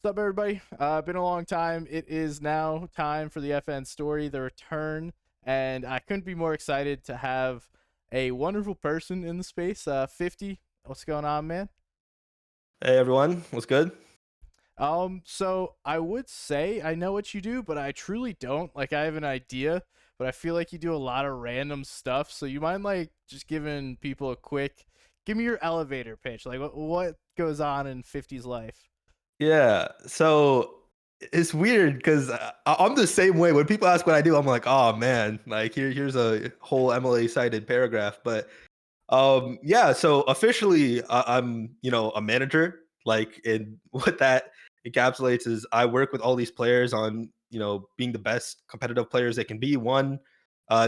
What's up, everybody? Been a long time. It is now time for the FN story, the return, and I couldn't be more excited to have a wonderful person in the space. 50. What's going on, man? Hey everyone, what's good? So I would say I know what you do, but I truly don't. Like, I have an idea, but I feel like you do a lot of random stuff. So you mind like just giving people a quick, give me your elevator pitch. Like, what goes on in 50's life? Yeah, so it's weird because I'm the same way. When people ask what I do, I'm like, oh man, like here's a whole MLA cited paragraph. But yeah, so officially I'm a manager. Like, and what that encapsulates is I work with all these players on being the best competitive players they can be. One,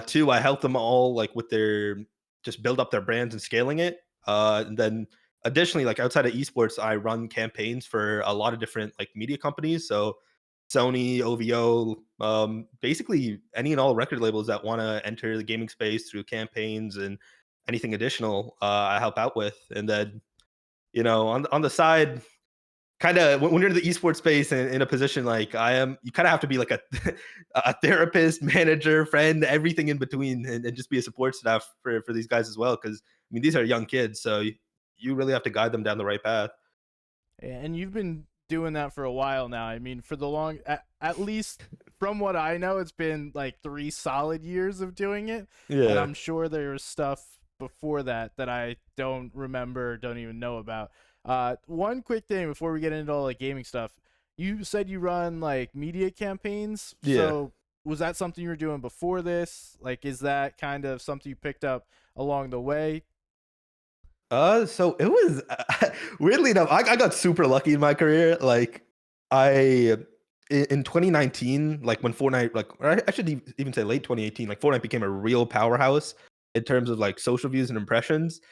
two, I help them all like with their just build up their brands and scaling it. And then additionally, like outside of esports, I run campaigns for a lot of different like media companies. So Sony, OVO, basically any and all record labels that want to enter the gaming space through campaigns and anything additional, I help out with. And then on the side, kind of when you're in the esports space and in a position like I am, you kind of have to be like a a therapist, manager, friend, everything in between, and just be a support staff for these guys as well. Because I mean, these are young kids, so you really have to guide them down the right path. And you've been doing that for a while now. I mean, for the at least from what I know, it's been like 3 solid years of doing it. And Yeah, I'm sure there's stuff before that that I don't remember, don't even know about. One quick thing before we get into all the gaming stuff. You said you run like media campaigns. yeah. So was that something you were doing before this? Like, is that kind of something you picked up along the way? So it was weirdly enough, I got super lucky in my career. Like, I in 2019, like when Fortnite, like or I should even say late 2018, like Fortnite became a real powerhouse in terms of like social views and impressions.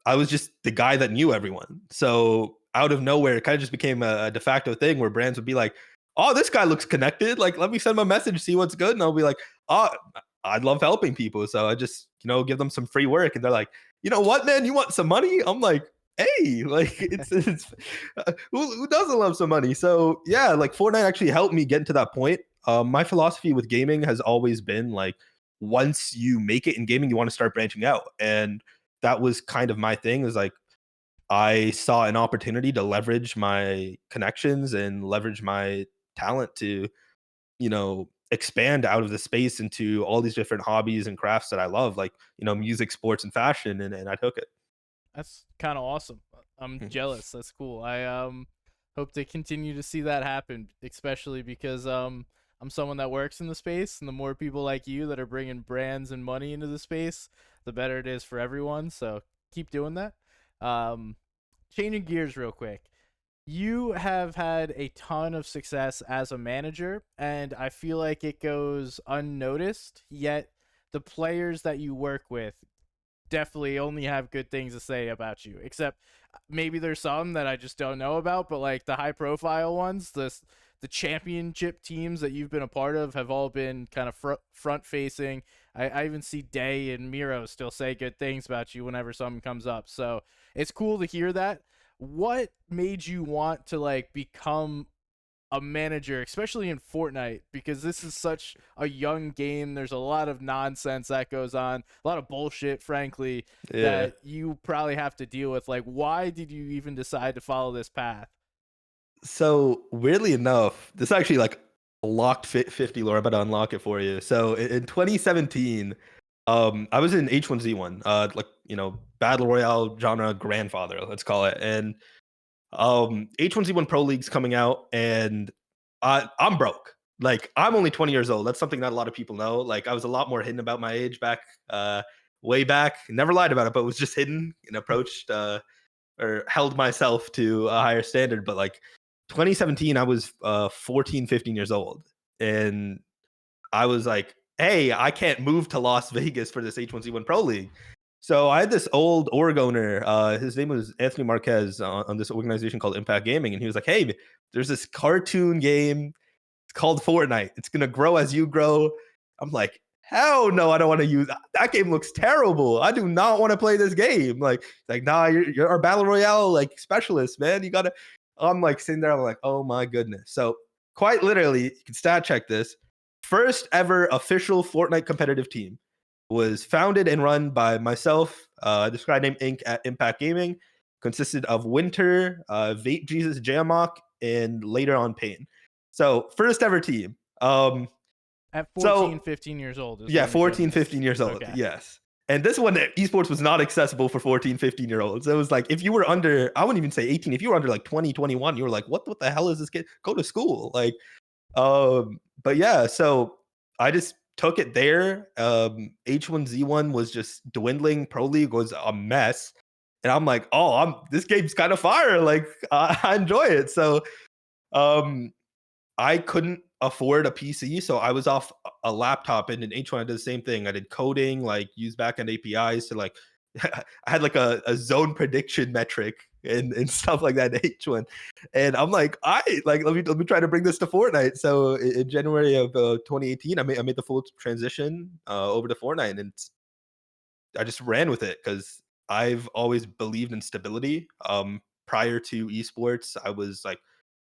I was just the guy that knew everyone. So out of nowhere, it kind of just became a de facto thing where brands would be like, "Oh, this guy looks connected. Like, let me send him a message, see what's good." And I'll be like, "Oh, I love helping people." So I just give them some free work, and they're like, "You know what, man? You want some money?" I'm like, "Hey, like it's who doesn't love some money?" So yeah, like Fortnite actually helped me get to that point. My philosophy with gaming has always been like, once you make it in gaming, you want to start branching out, and that was kind of my thing. Is like I saw an opportunity to leverage my connections and leverage my talent to expand out of the space into all these different hobbies and crafts that I love, like music, sports, and fashion, and I took it. That's kind of awesome. I'm Mhm. jealous. That's cool. I hope to continue to see that happen, especially because I'm someone that works in the space, and the more people like you that are bringing brands and money into the space, the better it is for everyone. So keep doing that. Um, Changing gears real quick. You have had a ton of success as a manager, and I feel like it goes unnoticed. Yet the players that you work with definitely only have good things to say about you. Except maybe there's some that I just don't know about, but like the high profile ones, the championship teams that you've been a part of have all been kind of front facing. I even see Day and Miro still say good things about you whenever something comes up. So it's cool to hear that. What made you want to like become a manager, especially in Fortnite, because this is such a young game. There's a lot of nonsense that goes on, a lot of bullshit, frankly, Yeah. that you probably have to deal with. Like, why did you even decide to follow this path? So weirdly enough, this is actually like a locked 50 lore. I'm about to unlock it for you. So in 2017, I was in H1Z1, like battle royale genre grandfather, let's call it, and H1Z1 Pro League's coming out, and I'm broke. Like, I'm only 20 years old. That's something not a lot of people know. Like, I was a lot more hidden about my age back, way back. Never lied about it, but was just hidden and approached or held myself to a higher standard. But like 2017, I was 14, 15 years old, and I was like, hey, I can't move to Las Vegas for this H1Z1 Pro League. So I had this old Oregoner. His name was Anthony Marquez on this organization called Impact Gaming, and he was like, "Hey, there's this cartoon game. It's called Fortnite. It's gonna grow as you grow." I'm like, "Hell no, I don't want to use that game. Looks terrible. I do not want to play this game." Like, nah, you're our battle royale like specialist, man. You gotta. I'm like sitting there, I'm like, oh my goodness. So quite literally, you can stat check this. First ever official Fortnite competitive team was founded and run by myself, this guy named Ink at Impact Gaming. Consisted of Winter, Vape Jesus, Jamok, and later on Pain. So first ever team. At 14, So 15 years old is yeah, when you joined 14, this. 15 years old. Okay. Yes. And this one, esports was not accessible for 14, 15-year-olds. It was like, if you were under, I wouldn't even say 18, if you were under like 20, 21, you were like, what the hell is this kid? Go to school. Like, but yeah, so I just took it there. H1Z1 was just dwindling. Pro League was a mess. And I'm like, oh, this game's kind of fire. Like, I enjoy it. So um I couldn't afford a PC, so I was off a laptop, and in H1 I did the same thing. I did coding, like use backend APIs to like I had like a zone prediction metric and stuff like that in H1. And I'm like, I like let me try to bring this to Fortnite. So in January of 2018, I made the full transition over to Fortnite, and I just ran with it because I've always believed in stability. Prior to esports, I was like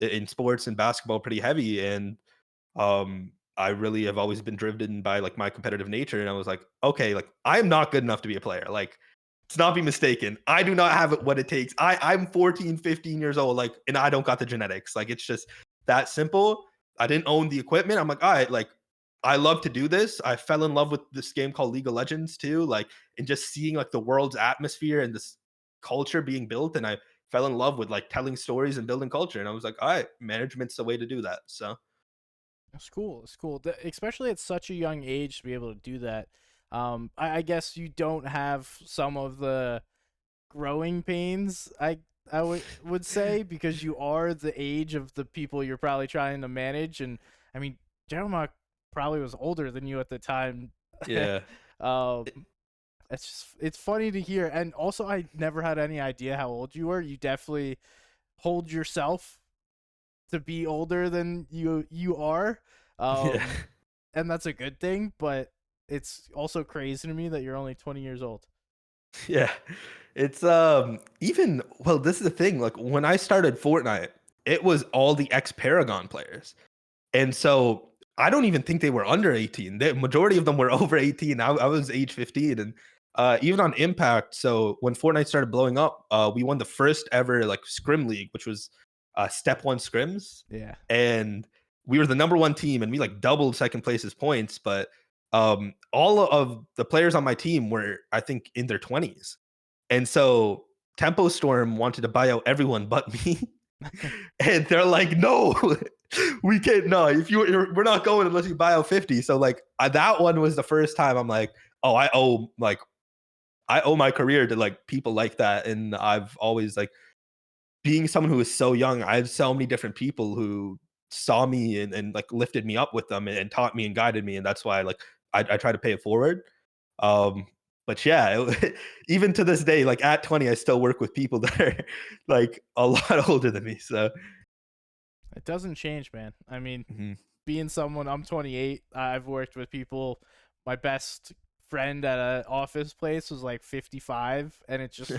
in sports and basketball pretty heavy, and I really have always been driven by like my competitive nature. And I was like, okay, like I'm not good enough to be a player. Like, let's not be mistaken. I do not have what it takes. I'm 14, 15 years old, like, and I don't got the genetics. Like, it's just that simple. I didn't own the equipment. I'm like, all right, like I love to do this. I fell in love with this game called League of Legends too, like, and just seeing like the world's atmosphere and this culture being built. And I fell in love with like telling stories and building culture. And I was like, all right, management's the way to do that. So It's cool. It's cool, especially at such a young age to be able to do that. I guess you don't have some of the growing pains. I would say because you are the age of the people you're probably trying to manage, and I mean, Jeremiah probably was older than you at the time. yeah. um, it's funny to hear, and also I never had any idea how old you were. You definitely hold yourself to be older than you are. Yeah. Um, and that's a good thing, but it's also crazy to me that you're only 20 years old. Yeah. It's even well, this is the thing. Like when I started Fortnite, it was all the ex Paragon players. And so I don't even think they were under 18. The majority of them were over 18. I was age 15. And even on Impact, so when Fortnite started blowing up, we won the first ever like scrim league, which was step one scrims. Yeah. And we were the number one team, and we like doubled second place's points. But all of the players on my team were, I think, in their 20s. And so Tempo Storm wanted to buy out everyone but me. And they're like, no, we can't. No, if we're not going unless you buy out 50. So like that one was the first time I'm like, oh, I owe my career to like people like that. And I've always like being someone who is so young, I have so many different people who saw me and like lifted me up with them and taught me and guided me. And that's why like I try to pay it forward. Um, but yeah, even to this day, like at 20, I still work with people that are like a lot older than me. So It doesn't change, man. I mean, mhm. being someone, I'm 28. I've worked with people. My best friend at an office place was like 55, and it's just,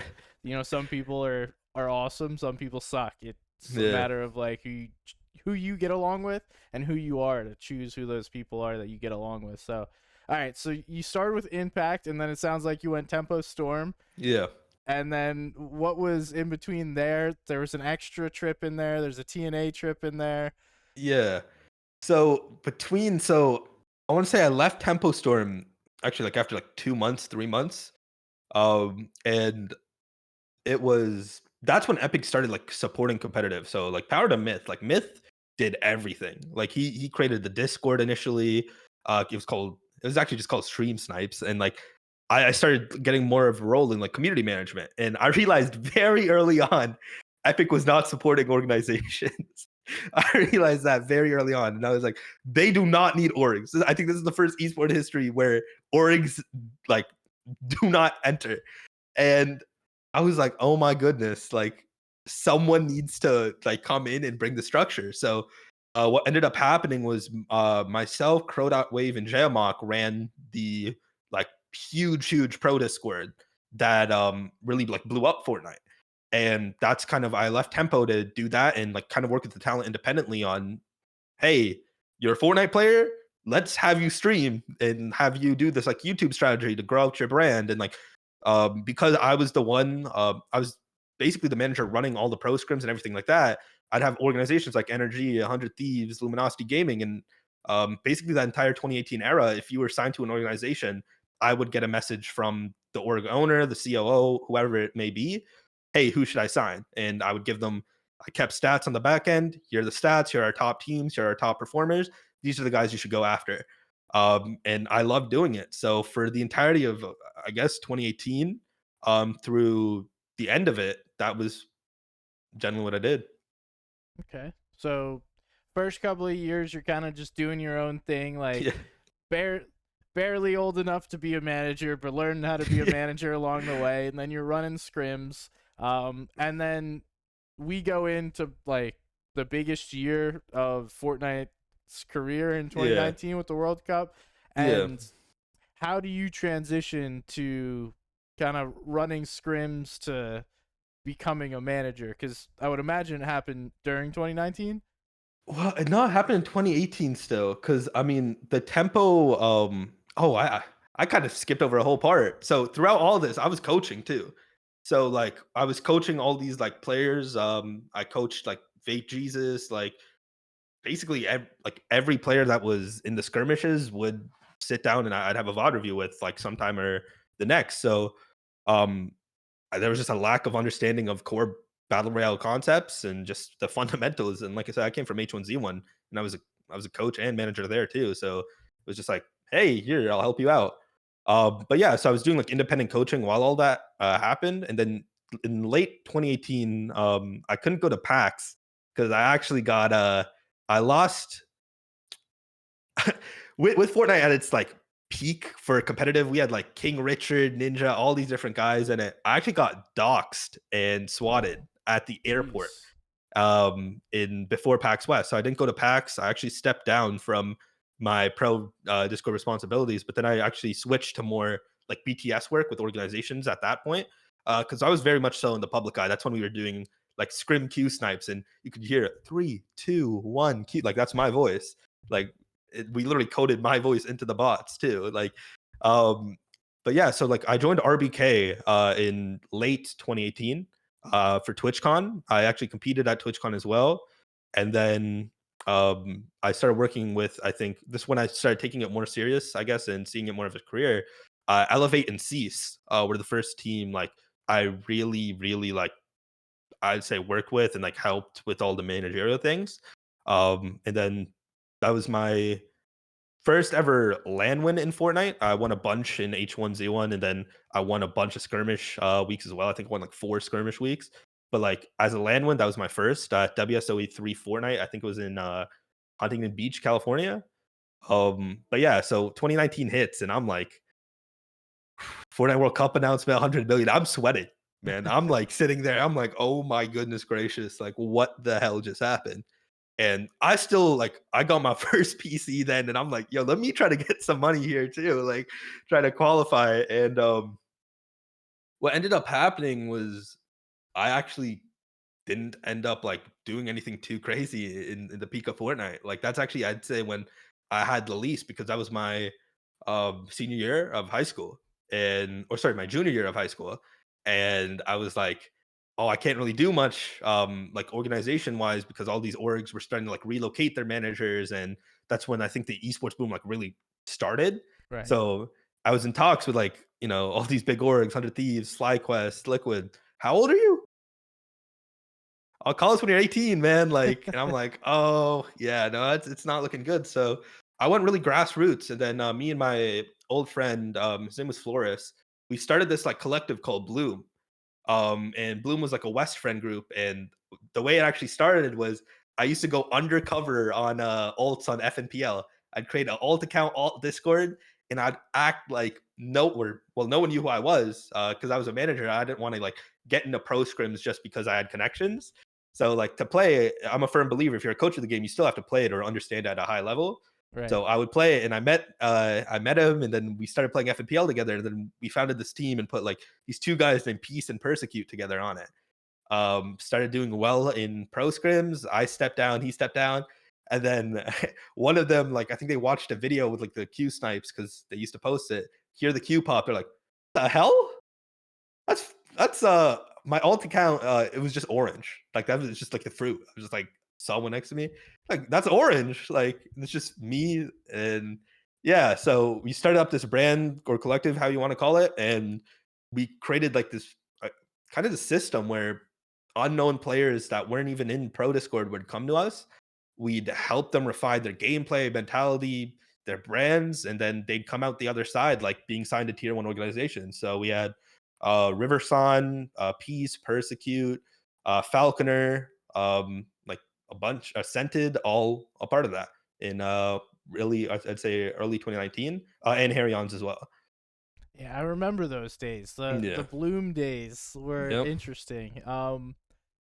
some people are awesome, some people suck. It's a Yeah, matter of like who you get along with and who you are to choose who those people are that you get along with. So, all right, so you started with Impact, and then it sounds like you went Tempo Storm. yeah, And then what was in between there? There was an extra trip in there. There's a TNA trip in there. yeah. So I want to say I left Tempo Storm actually like after like 2 months, 3 months. And it was that's when Epic started like supporting competitive. So like Power to Myth, like Myth did everything. Like he created the Discord initially. It was actually just called Stream Snipes, and like I started getting more of a role in like community management, and I realized very early on, Epic was not supporting organizations. I realized that very early on, and I was like, they do not need orgs. I think this is the first esport history where orgs like do not enter. And I was like, "Oh my goodness, like someone needs to like come in and bring the structure." So what ended up happening was myself, Crow.Wave, and Jamok ran the like huge, huge pro Discord that really like blew up Fortnite. And that's kind of I left Tempo to do that and like kind of work with the talent independently on, hey, you're a Fortnite player. Let's have you stream and have you do this like YouTube strategy to grow out your brand. And like, because I was the one, I was basically the manager running all the pro scrims and everything like that. I'd have organizations like Energy, 100 Thieves, Luminosity Gaming, and basically that entire 2018 era. If you were signed to an organization, I would get a message from the org owner, the COO, whoever it may be. Hey, who should I sign? And I would give them I kept stats on the back end. Here are the stats. Here are our top teams. Here are our top performers. These are the guys you should go after. And I love doing it. So for the entirety of, I guess, 2018 through the end of it, that was generally what I did. Okay. So first couple of years you're kind of just doing your own thing, like Yeah. bare barely old enough to be a manager, but learning how to be a manager along the way, and then you're running scrims. And then we go into like the biggest year of Fortnite's career in Yeah. 2019 with the World Cup. Yeah. And how do you transition to kind of running scrims to becoming a manager? Because I would imagine it happened during 2019. Well, no, it happened in 2018 still, because I mean the tempo. I kind of skipped over a whole part. So throughout all this, I was coaching too. So like I was coaching all these like players. I coached like Fake Jesus, like basically like every player that was in the skirmishes would sit down and I'd have a VOD review with like sometime or the next. So um there was just a lack of understanding of core battle royale concepts and just the fundamentals. And like I said, I came from H1Z1 and I was a coach and manager there too. So it was just like, hey, here, I'll help you out. But yeah, so I was doing like independent coaching while all that happened. And then in late 2018, I couldn't go to PAX because I actually got I lost with Fortnite at its like peak for competitive. We had like King Richard, Ninja, all these different guys, and I actually got doxxed and swatted Oh, at the airport jeez. in before PAX West. So I didn't go to PAX. I actually stepped down from my pro Discord responsibilities, but then I actually switched to more like BTS work with organizations at that point because I was very much so in the public eye. That's when we were doing like scrim Q snipes, and you could hear it, 3, 2, 1 Q. Like that's my voice. Like we literally coded my voice into the bots too. Like, um, but yeah, so like I joined RBK in late 2018 for TwitchCon. I actually competed at TwitchCon as well, and then I started working with. I think this when I started taking it more serious, I guess, and seeing it more of a career. Elevate and Cease were the first team like I really like I'd say work with and like helped with all the managerial things. And then that was my first ever LAN win in Fortnite. I won a bunch in H1Z1, and then I won a bunch of skirmish weeks as well. I think I won like 4 skirmish weeks. But like as a LAN win, that was my first WSOE 3 Fortnite. I think it was in Huntington Beach, California. But yeah, so 2019 hits, and I'm like, Fortnite World Cup announcement, 100 million. I'm sweating, man. I'm like sitting there. I'm like, oh my goodness gracious, like what the hell just happened? And I still like I got my first PC then, and I'm like, yo, let me try to get some money here too, like try to qualify. And what ended up happening was I actually didn't end up like doing anything too crazy in the peak of Fortnite. Like that's actually I'd say when I had the least because that was my senior year of high school and or sorry, my junior year of high school. And I was like, oh, I can't really do much like organization wise because all these orgs were starting to like relocate their managers. And that's when I think the esports boom like really started. Right. So I was in talks with like, you know, all these big orgs, 100 Thieves, FlyQuest, Liquid. How old are you? I'll call us when you're 18, man. Like, and I'm like, oh yeah, no, it's not looking good. So I went really grassroots, and then me and my old friend, his name was Flores, we started this like collective called Bloom. And Bloom was like a West friend group, and the way it actually started was I used to go undercover on alts on FNPL. I'd create an alt account, alt Discord, and I'd act like no one knew who I was because I was a manager. I didn't want to like get into pro scrims just because I had connections. So like to play, I'm a firm believer if you're a coach of the game, you still have to play it or understand at a high level. Right. So I would play it, and I met him, and then we started playing FNPL together. And then we founded this team and put like these two guys named Peace and Persecute together on it. Started doing well in pro scrims. I stepped down, he stepped down, and then one of them, like I think they watched a video with like the Q snipes because they used to post it. Hear the Q pop, they're like, "The hell? That's my alt account, it was just orange. Like, that was just, like, the fruit. I was just, like saw one next to me. Like, "That's orange." Like, it's just me and yeah, so we started up this brand or collective, how you wanna call it, and we created, like, this, kind of the system where unknown players that weren't even in Pro Discord would come to us. We'd help them refine their gameplay, mentality, their brands, and then they'd come out the other side, like, being signed to tier 1 organizations. So we had Riverson, Peace, Persecute, Falconer, like a bunch, Scented, all a part of that in really, I'd say early 2019, and Harryons as well. Yeah, I remember those days. The Yeah. Bloom days were Yep. interesting.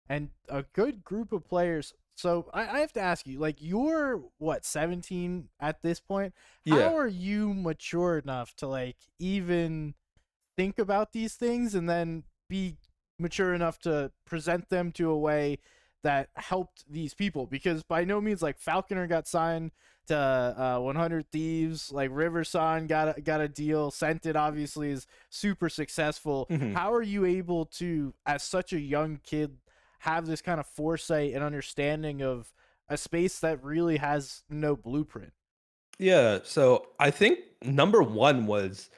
And a good group of players. So I have to ask you, like, you're what, 17 at this point? Yeah. How are you mature enough to like even think about these things and then be mature enough to present them to a way that helped these people? Because by no means, like, Falconer got signed to 100 Thieves, like Riverson got a deal. Scented obviously is super successful. Mhm. How are you able to, as such a young kid, have this kind of foresight and understanding of a space that really has no blueprint? Yeah. So I think number one was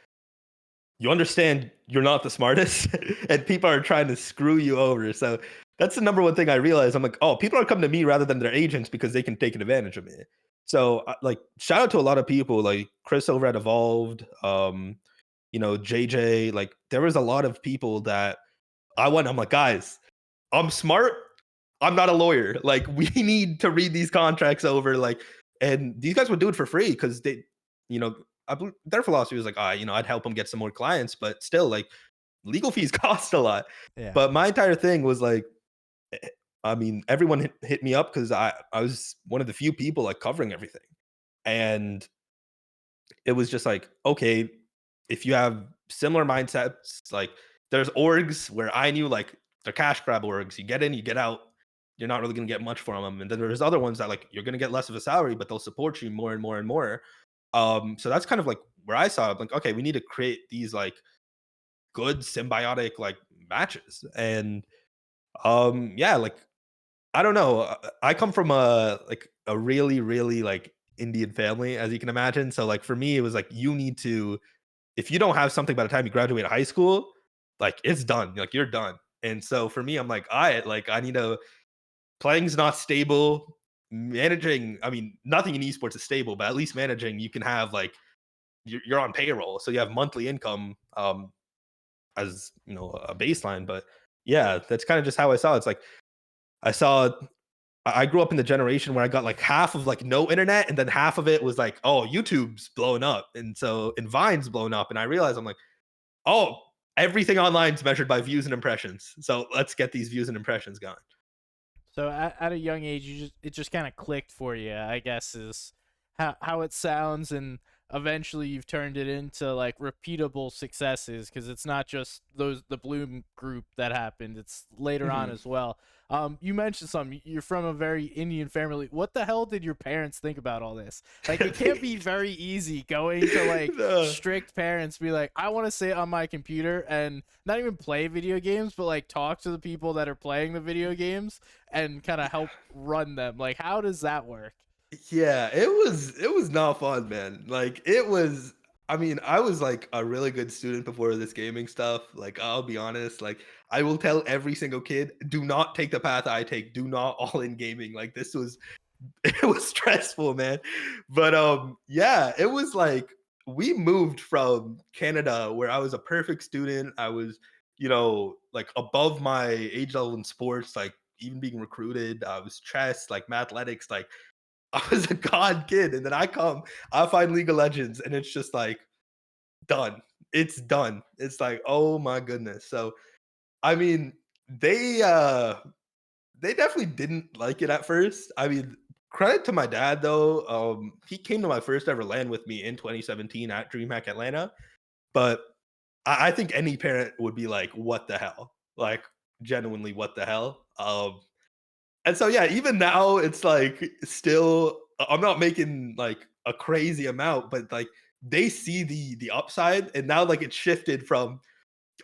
you understand you're not the smartest and people are trying to screw you over. So that's the number one thing I realized. I'm like, oh, people are coming to me rather than their agents because they can take advantage of me. So like shout out to a lot of people like Chris over at Evolved, JJ. Like there was a lot of people that I'm like, guys, I'm smart. I'm not a lawyer. Like, we need to read these contracts over. Like, and these guys would do it for free because they, you know, their philosophy was like, I'd help them get some more clients, but still, like, legal fees cost a lot. Yeah. But my entire thing was like, eh, I mean, everyone hit me up because I was one of the few people like covering everything, and it was just like, okay, if you have similar mindsets, like there's orgs where I knew like they're cash grab orgs. You get in, you get out. You're not really gonna get much from them. And then there's other ones that like you're gonna get less of a salary, but they'll support you more and more and more. So that's kind of like where I saw it. Like, okay, we need to create these like good symbiotic like matches. And yeah, like I don't know. I come from a really, really like Indian family, as you can imagine. So like for me, it was like you need to if you don't have something by the time you graduate high school, like it's done. Like you're done. And so for me, I'm like, I need to playing's not stable. Managing, I mean, nothing in esports is stable, but at least managing, you can have like you're on payroll, so you have monthly income as a baseline. But yeah, that's kind of just how I saw it. It's like I saw I grew up in the generation where I got like half of like no internet, and then half of it was like, oh, YouTube's blowing up, and Vine's blown up, and I realized I'm like, oh, everything online's measured by views and impressions. So let's get these views and impressions going. So at a young age, it just kind of clicked for you, I guess, is how it sounds, and eventually you've turned it into like repeatable successes because it's not just the Bloom group that happened; it's later on Mhm. as well. You mentioned something. You're from a very Indian family. What the hell did your parents think about all this? Like, it can't be very easy going to like No. strict parents, be like, I want to sit on my computer and not even play video games, but like talk to the people that are playing the video games and kind of help run them. Like, how does that work? Yeah, it was not fun, man. Like it was I mean, I was like a really good student before this gaming stuff. Like I'll be honest, like I will tell every single kid, do not take the path I take. Do not all in gaming. Like this was it was stressful, man. But yeah, it was like we moved from Canada where I was a perfect student. I was, like above my age level in sports, like even being recruited. I was chess, like mathletics, like I was a god kid. And then I find League of Legends, and it's just like done. It's done. It's like, oh my goodness. So I mean, they they definitely didn't like it at first. I mean, credit to my dad though. He came to my first ever LAN with me in 2017 at DreamHack Atlanta. But I think any parent would be like, "What the hell?" Like, genuinely what the hell. And so yeah, even now it's like still I'm not making like a crazy amount, but like they see the upside, and now like it's shifted from,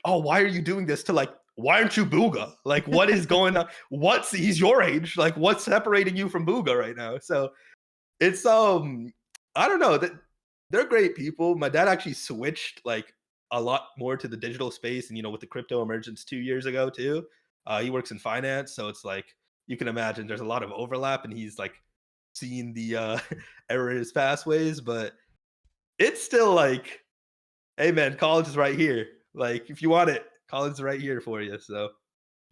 oh, why are you doing this to like, why aren't you Booga? Like, what is going on? What's he's your age? Like, what's separating you from Booga right now? So it's I don't know that they're great people. My dad actually switched like a lot more to the digital space, and with the crypto emergence 2 years ago too. He works in finance, so it's like you can imagine there's a lot of overlap, and he's like seeing the errors pathways, but it's still like, hey man, college is right here. Like if you want it, college is right here for you. So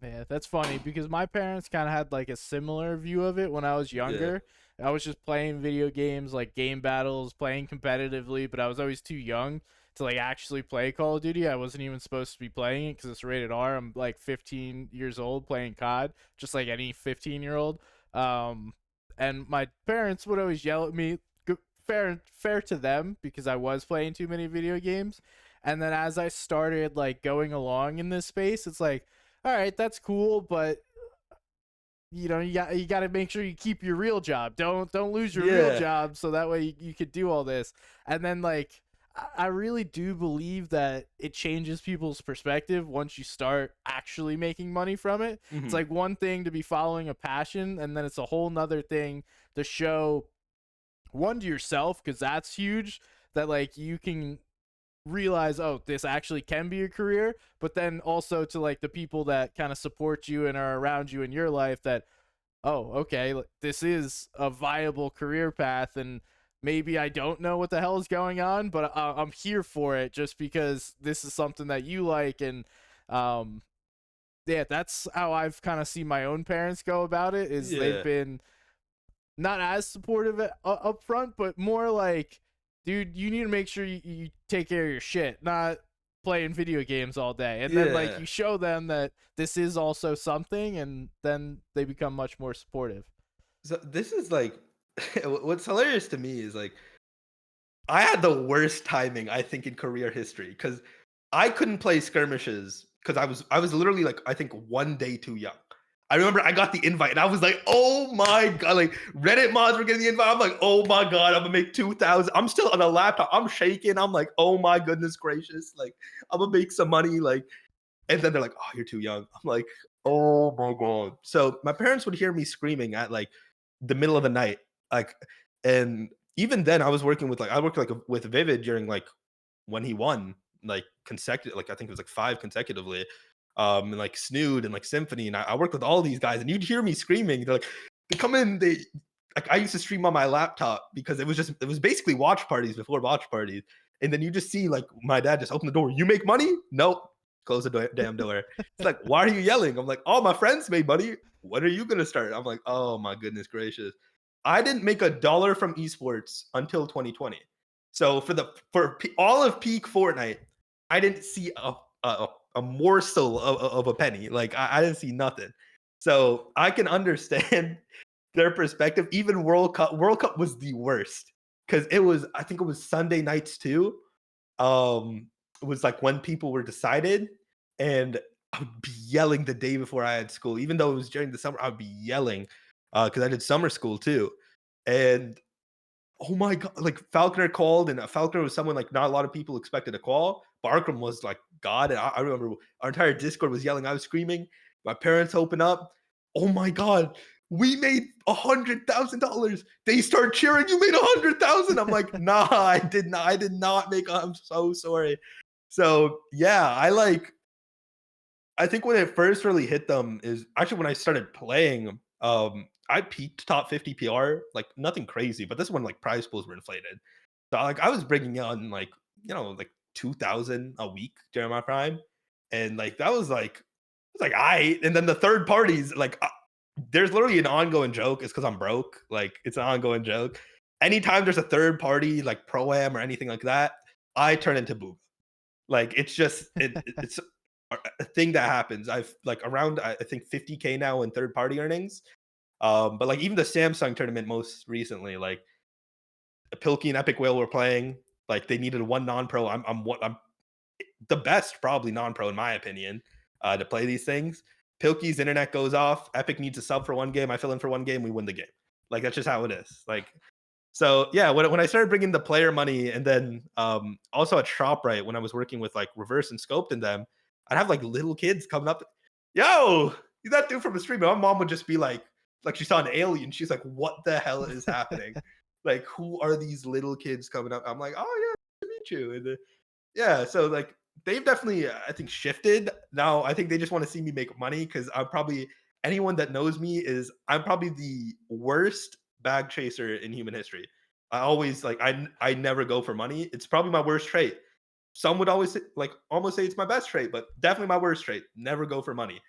Yeah, that's funny because my parents kind of had like a similar view of it when I was yeah, younger. I was just playing video games, like game battles, playing competitively, but I was always too young to like actually play Call of Duty. I wasn't even supposed to be playing it because it's rated R. I'm like 15 years old playing COD, just like any 15-year-old. Um, and my parents would always yell at me. Fair to them because I was playing too many video games. And then as I started like going along in this space, it's like, all right, that's cool, but you got to make sure you keep your real job. Don't lose your real yeah, job so that way you could do all this. And then like I really do believe that it changes people's perspective once you start actually making money from it. It's hmm like one thing to be following a passion, and then it's a whole nother thing to show one to yourself because that's huge that like you can realize, oh, this actually can be a career, but then also to like the people that kind of support you and are around you in your life that, oh, okay, this is a viable career path, and maybe I don't know what the hell is going on, but I'm here for it just because this is something that you like. And um yeah, that's how I've kind of seen my own parents go about it, is they've yeah, been not as supportive up front, but more like, dude, you need to make sure you take care of your shit, not playing video games all day. And then like yeah. you show them that this is also something, and then they become much more supportive. So this is like what's hilarious to me is like I had the worst timing, I think, in career history because I couldn't play skirmishes because I was literally like I think 1 day too young. I remember I got the invite and I was like, oh my god, like Reddit mods were getting the invite. I'm like, oh my god, I'm gonna make 2,000. I'm still on a laptop. I'm shaking. I'm like, oh my goodness gracious, like I'm gonna make some money. Like, and then they're like, oh, you're too young. I'm like, oh my god. So my parents would hear me screaming at like the middle of the night, like, and even then I was working with like I worked like with Vivid during like when he won like consecutive, like I think it was like 5 consecutively, and like Snood and like Symphony, and I worked with all these guys, and you'd hear me screaming. They're like, they come in, they like I used to stream on my laptop because it was basically watch parties before watch parties, and then you just see like my dad just open the door. You make money? Nope. Close the damn door. It's like, why are you yelling? I'm like, all my friends made money. When are you gonna start? I'm like, oh my goodness gracious. I didn't make a dollar from esports until 2020. So all of peak Fortnite, I didn't see a morsel of a penny. Like I didn't see nothing. So I can understand their perspective. Even World Cup was the worst because it was. I think it was Sunday nights too. It was like when people were decided, and I would be yelling the day before I had school, even though it was during the summer. I would be yelling because I did summer school too, and oh my god, like Falconer called, and Falconer was someone like not a lot of people expected to call. Barkram was like God, and I remember our entire Discord was yelling. I was screaming. My parents open up. Oh my god, we made $100,000. They start cheering. You made 100,000. I'm like, nah, I did not. I did not make. I'm so sorry. So yeah, I think when it first really hit them is actually when I started playing. I peaked top 50 PR, like nothing crazy, but this is when like prize pools were inflated. So like I was bringing on like like 2,000 a week during my prime, and like that was like it's like I. And then the third parties like there's literally an ongoing joke. It's because I'm broke. Like it's an ongoing joke. Anytime there's a third party like pro am or anything like that, I turn into boob. Like it's just it's a thing that happens. I've like around I think 50K now in third party earnings. But like even the Samsung tournament most recently, like Pilkey and Epic Whale were playing. Like they needed one non-pro. I'm the best probably non-pro in my opinion to play these things. Pilkey's internet goes off. Epic needs a sub for one game. I fill in for one game. We win the game. Like that's just how it is. Like so, yeah. When I started bringing the player money, and then also at Shoprite when I was working with like Reverse and Scoped and them, I'd have like little kids coming up. Yo, you that dude from the stream. My mom would just be like she saw an alien. She's like, what the hell is happening? Like, who are these little kids coming up? I'm like, oh yeah, nice to meet you. And yeah, so like they've definitely, I think, shifted. Now I think they just want to see me make money because I'm probably anyone that knows me is I'm probably the worst bag chaser in human history. I always like I never go for money. It's probably my worst trait. Some would always like almost say it's my best trait, but definitely my worst trait. Never go for money.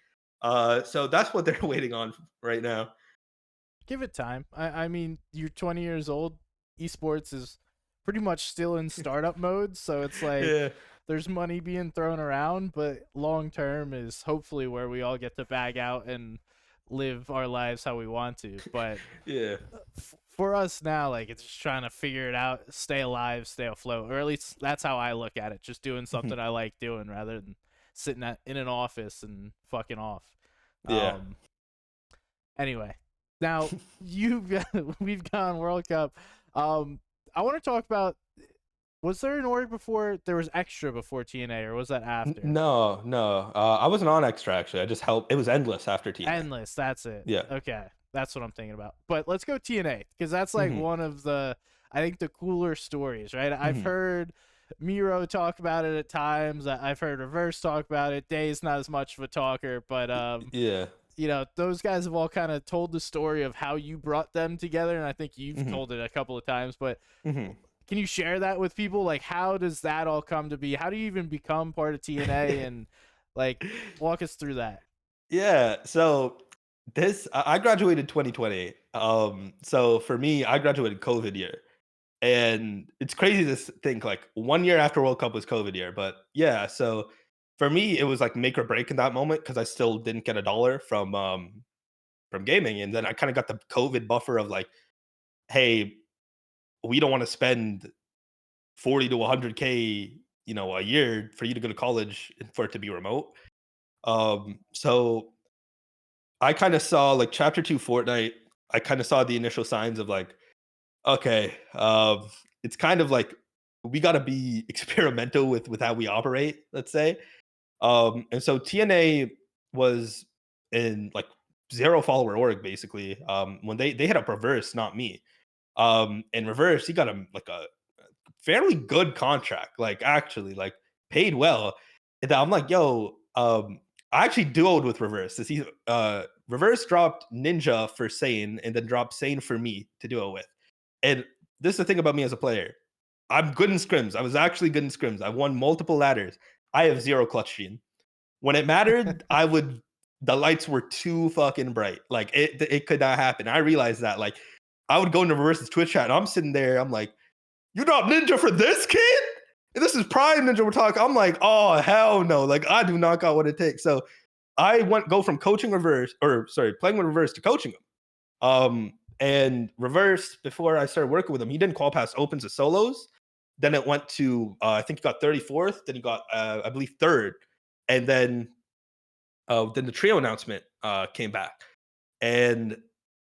So that's what they're waiting on right now. Give it time. I mean, you're 20 years old. Esports is pretty much still in startup mode, so it's like Yeah, there's money being thrown around, but long term is hopefully where we all get to bag out and live our lives how we want to. But yeah. for us now, like it's just trying to figure it out, stay alive, stay afloat, or at least that's how I look at it. Just doing something I like doing rather than sitting in an office and fucking off. Yeah. Um, Anyway, now we've gone World Cup. I want to talk about, was there an org before there was extra before TNA, or was that after? No, no. I wasn't on extra actually. I just helped. It was endless after TNA. Endless, that's it. Yeah. Okay, that's what I'm thinking about. But let's go TNA because that's like Hmm. one of the, I think, the cooler stories, right? I've Hmm. heard Miro talk about it at times. I've heard Reverse talk about it. Day's not as much of a talker, but Yeah. those guys have all kind of told the story of how you brought them together, and I think you've Hmm. told it a couple of times. But Hmm. can you share that with people? Like, how does that all come to be? How do you even become part of TNA? And like, walk us through that. Yeah. So this I graduated 2020. So for me, I graduated COVID year. And it's crazy to think like 1 year after World Cup was COVID year. But yeah, so for me, it was like make or break in that moment because I still didn't get a dollar from gaming. And then I kind of got the COVID buffer of like, hey, we don't want to spend 40 to 100K, a year for you to go to college and for it to be remote. So I kind of saw like chapter 2 Fortnite. I kind of saw the initial signs of like, okay, it's kind of like we got to be experimental with how we operate, let's say. And so TNA was in like zero follower org basically. When they hit up Reverse, not me. And Reverse, he got him like a fairly good contract, like actually, like paid well. And I'm like, yo, I actually duoed with Reverse. This he Reverse dropped Ninja for Sane and then dropped Sane for me to duo with. And this is the thing about me as a player. I'm good in scrims. I was actually good in scrims. I won multiple ladders. I have zero clutch gene. When it mattered, I would the lights were too fucking bright. Like it could not happen. I realized that. Like I would go into Reverse's Twitch chat and I'm sitting there, I'm like, you dropped Ninja for this kid? And this is Prime Ninja we're talking. I'm like, oh hell no. Like I do not got what it takes. So I go from coaching Reverse, or sorry, playing with Reverse to coaching him. And Reverse, before I started working with him, he didn't qual past opens to solos. Then it went to I think he got 34th. Then he got I believe third, and then the trio announcement came back, and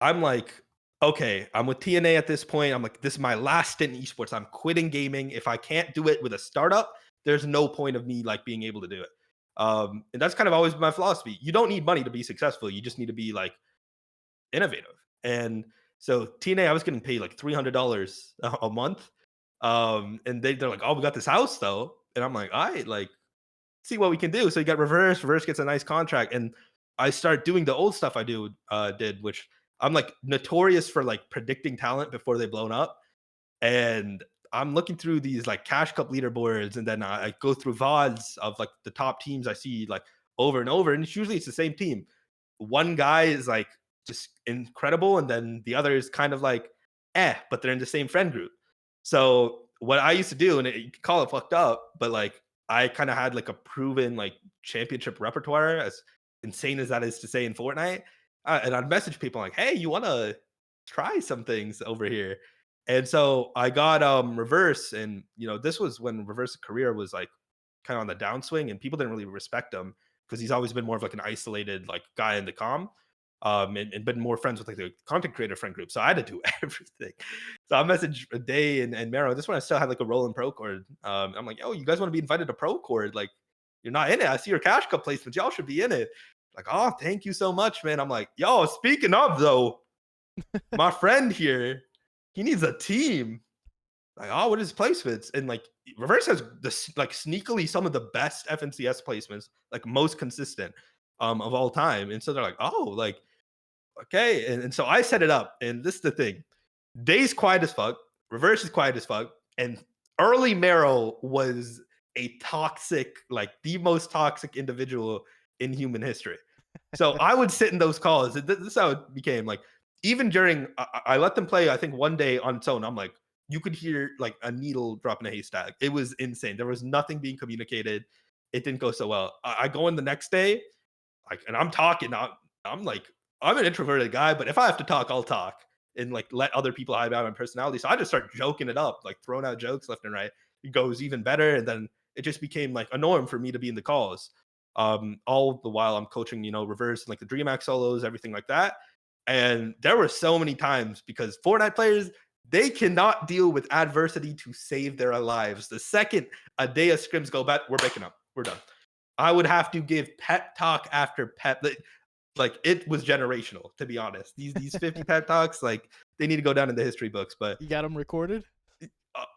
I'm like, okay, I'm with TNA at this point. I'm like, this is my last stint in esports. I'm quitting gaming. If I can't do it with a startup, there's no point of me like being able to do it. And that's kind of always been my philosophy. You don't need money to be successful. You just need to be like innovative. And so TNA, I was getting paid like $300 a month. And they're like, oh, we got this house though. And I'm like, all right, like, see what we can do. So you got Reverse. Reverse gets a nice contract. And I start doing the old stuff I did, which I'm like notorious for like predicting talent before they blown up. And I'm looking through these like cash cup leaderboards, and then I go through VODs of like the top teams I see like over and over. And it's the same team. One guy is like just incredible, and then the other is kind of like but they're in the same friend group. So what I used to do, and you can call it fucked up, but like I kind of had like a proven like championship repertoire, as insane as that is to say in Fortnite. And I'd message people like, "Hey, you want to try some things over here?" And so I got Reverse, and this was when Reverse career was like kind of on the downswing, and people didn't really respect him. because he's always been more of like an isolated like guy in the com. And been more friends with like the content creator friend group. So I had to do everything. So I messaged Day and Mero. This one I still had like a role in Pro Cord. I'm like, yo, you guys want to be invited to Pro Cord? Like, you're not in it. I see your Cash Cup placements. Y'all should be in it. Like, oh, thank you so much, man. I'm like, yo, speaking of though, my friend here, he needs a team. Like, oh, what is placements? And like Reverse has this like sneakily some of the best FNCS placements, like most consistent of all time. And so they're like, oh, like, okay. And so I set it up. And this is the thing. Day's quiet as fuck, Reverse is quiet as fuck, and early Marrow was a toxic, like the most toxic individual in human history. So I would sit in those calls. This is how it became. Like even during, I let them play. I think one day on its own. I'm like, you could hear like a needle drop in a haystack. It was insane. There was nothing being communicated. It didn't go so well. I go in the next day, like, and I'm talking. I'm like, I'm an introverted guy, but if I have to talk, I'll talk and like let other people hide behind my personality. So I just start joking it up, like throwing out jokes left and right. It goes even better, and then it just became like a norm for me to be in the calls. All the while I'm coaching, Reverse, like the DreamHack solos, everything like that. And there were so many times because Fortnite players, they cannot deal with adversity to save their lives. The second a day of scrims go bad, we're breaking up. We're done. I would have to give pep talk after pep. Like it was generational, to be honest. These 50 pep talks, like they need to go down in the history books. But You got them recorded?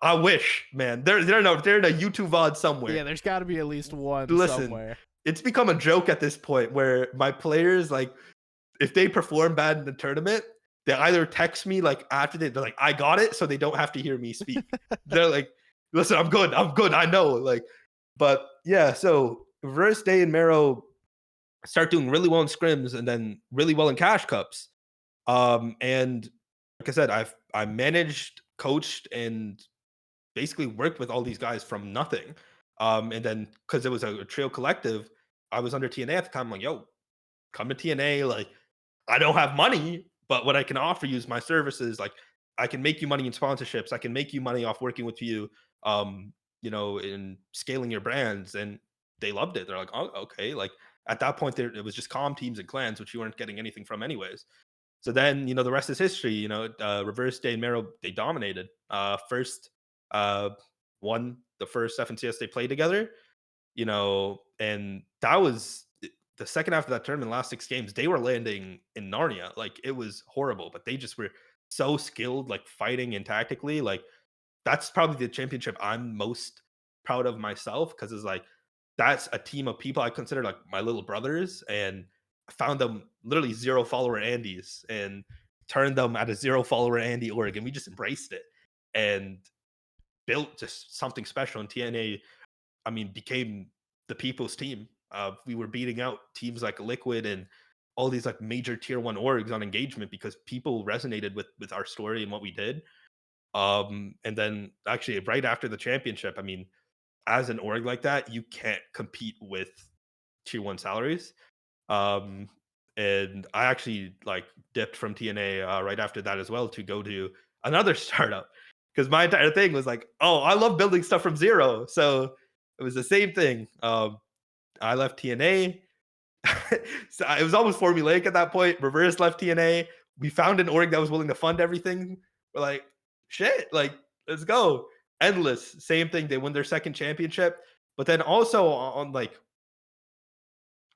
I wish, man. They're in a YouTube VOD somewhere. Yeah, there's got to be at least one Listen, somewhere. it's become a joke at this point where my players, like, if they perform bad in the tournament, they either text me like after they're like, I got it, so they don't have to hear me speak. They're like, listen, I'm good. I'm good. I know. Like, but yeah, so Reverse Day and Marrow start doing really well in scrims and then really well in cash cups. And like I said, I managed, coached, and basically worked with all these guys from nothing. And then because it was a trio collective, I was under TNA at the time. I'm like, yo, come to TNA. Like, I don't have money, but what I can offer you is my services. Like, I can make you money in sponsorships. I can make you money off working with you. In scaling your brands. And they loved it. They're like, oh, okay. Like at that point, it was just calm teams and clans, which you weren't getting anything from anyways. So then, the rest is history. Reverse Day and Marrow, they dominated. First, won the first FNCS they played together. And that was the second half of that tournament. Last 6 games, they were landing in Narnia. Like it was horrible, but they just were so skilled, like fighting and tactically. Like that's probably the championship I'm most proud of myself because it's like that's a team of people I consider like my little brothers, and I found them literally 0 follower Andes and turned them at a 0 follower Andy org, and we just embraced it and built just something special. And TNA, I mean, became the people's team. We were beating out teams like Liquid and all these like major tier 1 orgs on engagement because people resonated with our story and what we did. And then actually right after the championship, I mean, as an org like that, you can't compete with tier 1 salaries. Um, and I actually like dipped from TNA right after that as well to go to another startup because my entire thing was like, oh, I love building stuff from zero. So it was the same thing. I left TNA. So it was almost formulaic at that point. Reverse left TNA. We found an org that was willing to fund everything. We're like, shit, like, let's go. Endless, same thing. They win their second championship. But then also on like,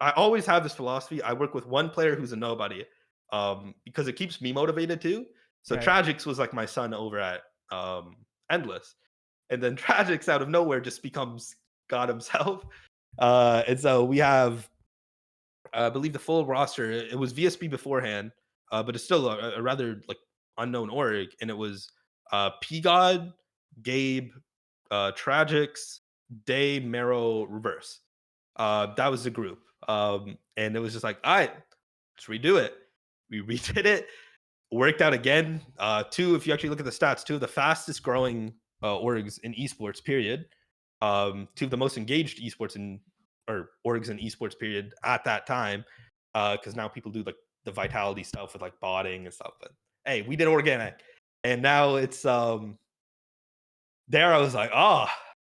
I always have this philosophy. I work with one player who's a nobody, because it keeps me motivated too. So Right. Tragix was like my son over at Endless, and then Tragix out of nowhere just becomes God himself. And so we have, I believe, the full roster. It was VSB beforehand, but it's still a rather like unknown org, and it was P God, Gabe, Tragix, Day, Marrow, Reverse. That was the group. And it was just like, all right, let's redo it. We redid it, worked out again. Two, if you actually look at the stats, two of the fastest growing orgs in esports, period. Two of the most engaged esports or orgs in esports, period, at that time. Because now people do like the vitality stuff with like botting and stuff. But hey, we did organic. And now it's there I was like, oh,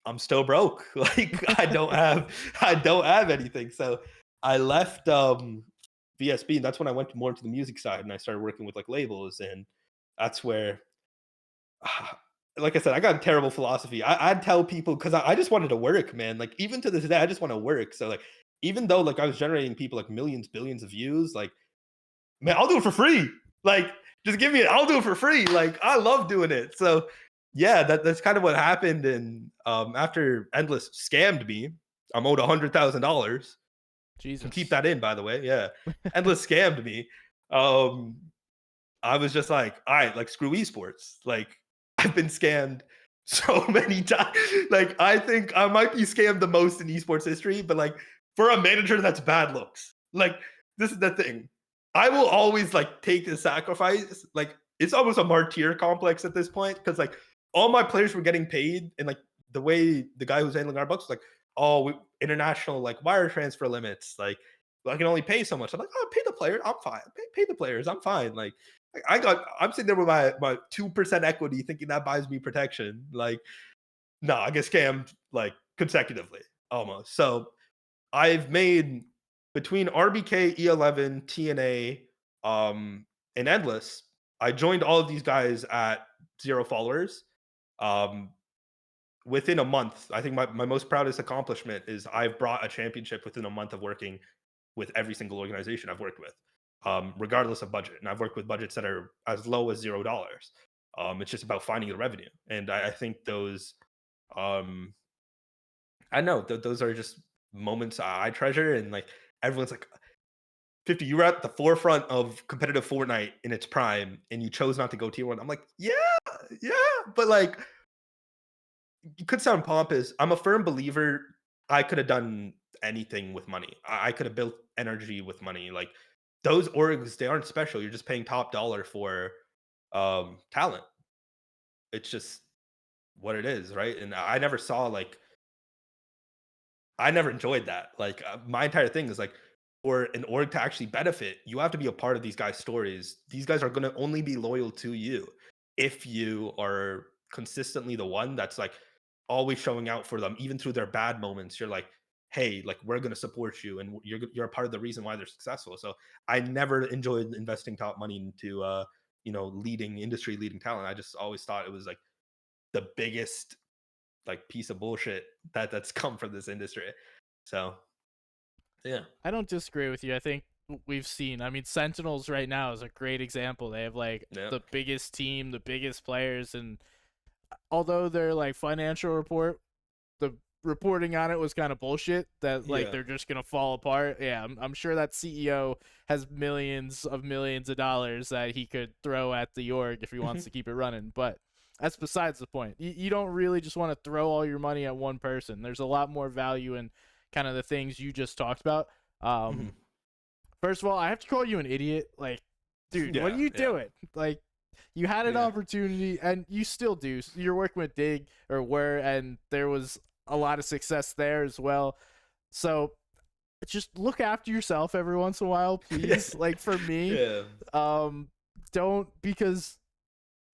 I'm still broke. Like I don't have anything. So I left VSB, and that's when I went more into the music side, and I started working with like labels, and that's where, like I said, I got a terrible philosophy. I'd tell people because I just wanted to work, man. Like even to this day, I just want to work. So like even though like I was generating people like millions, billions of views, like man, I'll do it for free. Like just give me it, I'll do it for free. Like I love doing it. So yeah, that's kind of what happened. And after Endless scammed me, I'm owed $100,000. Can keep Jesus. that in, by the way. Yeah, Endless scammed me. Um, I was just like, all right, like screw esports. Like I've been scammed so many times. Like I think I might be scammed the most in esports history, but like for a manager, that's bad looks. Like this is the thing. I will always like take the sacrifice. Like it's almost a martyr complex at this point because like all my players were getting paid, and like the way the guy who's handling our books was like, oh, international like wire transfer limits. Like I can only pay so much. I'm like, oh, pay the player. I'm fine. Pay the players. I'm fine. Like I'm sitting there with my 2% equity thinking that buys me protection. Like, no, I get scammed like consecutively almost. So I've made between RBK, E11, TNA, and Endless. I joined all of these guys at 0 followers. Um, Within a month, I think my most proudest accomplishment is I've brought a championship within a month of working with every single organization I've worked with, regardless of budget. And I've worked with budgets that are as low as $0. It's just about finding the revenue, and I think those, um, I know those are just moments I treasure. And like everyone's like, 50, you were at the forefront of competitive Fortnite in its prime, and you chose not to go tier one. I'm like, yeah, yeah, but like it could sound pompous. I'm a firm believer. I could have done anything with money. I could have built energy with money. Like those orgs, they aren't special. You're just paying top dollar for talent. It's just what it is, right? And I never saw like I never enjoyed that. Like my entire thing is like for an org to actually benefit, you have to be a part of these guys' stories. These guys are going to only be loyal to you if you are consistently the one that's like always showing out for them, even through their bad moments. You're like, hey, like we're going to support you, and you're a part of the reason why they're successful. So I never enjoyed investing top money into leading industry leading talent. I just always thought it was like the biggest like piece of bullshit that's come from this industry. So yeah, I don't disagree with you. I think we've seen. I mean, Sentinels right now is a great example. They have like yeah, the biggest team, the biggest players, and although their like financial report, the reporting on it was kind of bullshit. That like yeah. they're just gonna fall apart. Yeah, I'm sure that CEO has millions of dollars that he could throw at the org if he wants to keep it running. But that's besides the point. You don't really just want to throw all your money at one person. There's a lot more value in kind of the things you just talked about. Um, Mhm. First of all, I have to call you an idiot. Like, dude, what are Yeah, you yeah, doing? Like, you had an yeah. opportunity, and you still do. You're working with Dig or were, and there was a lot of success there as well. So just look after yourself every once in a while, please. Like for me, Yeah. um, don't because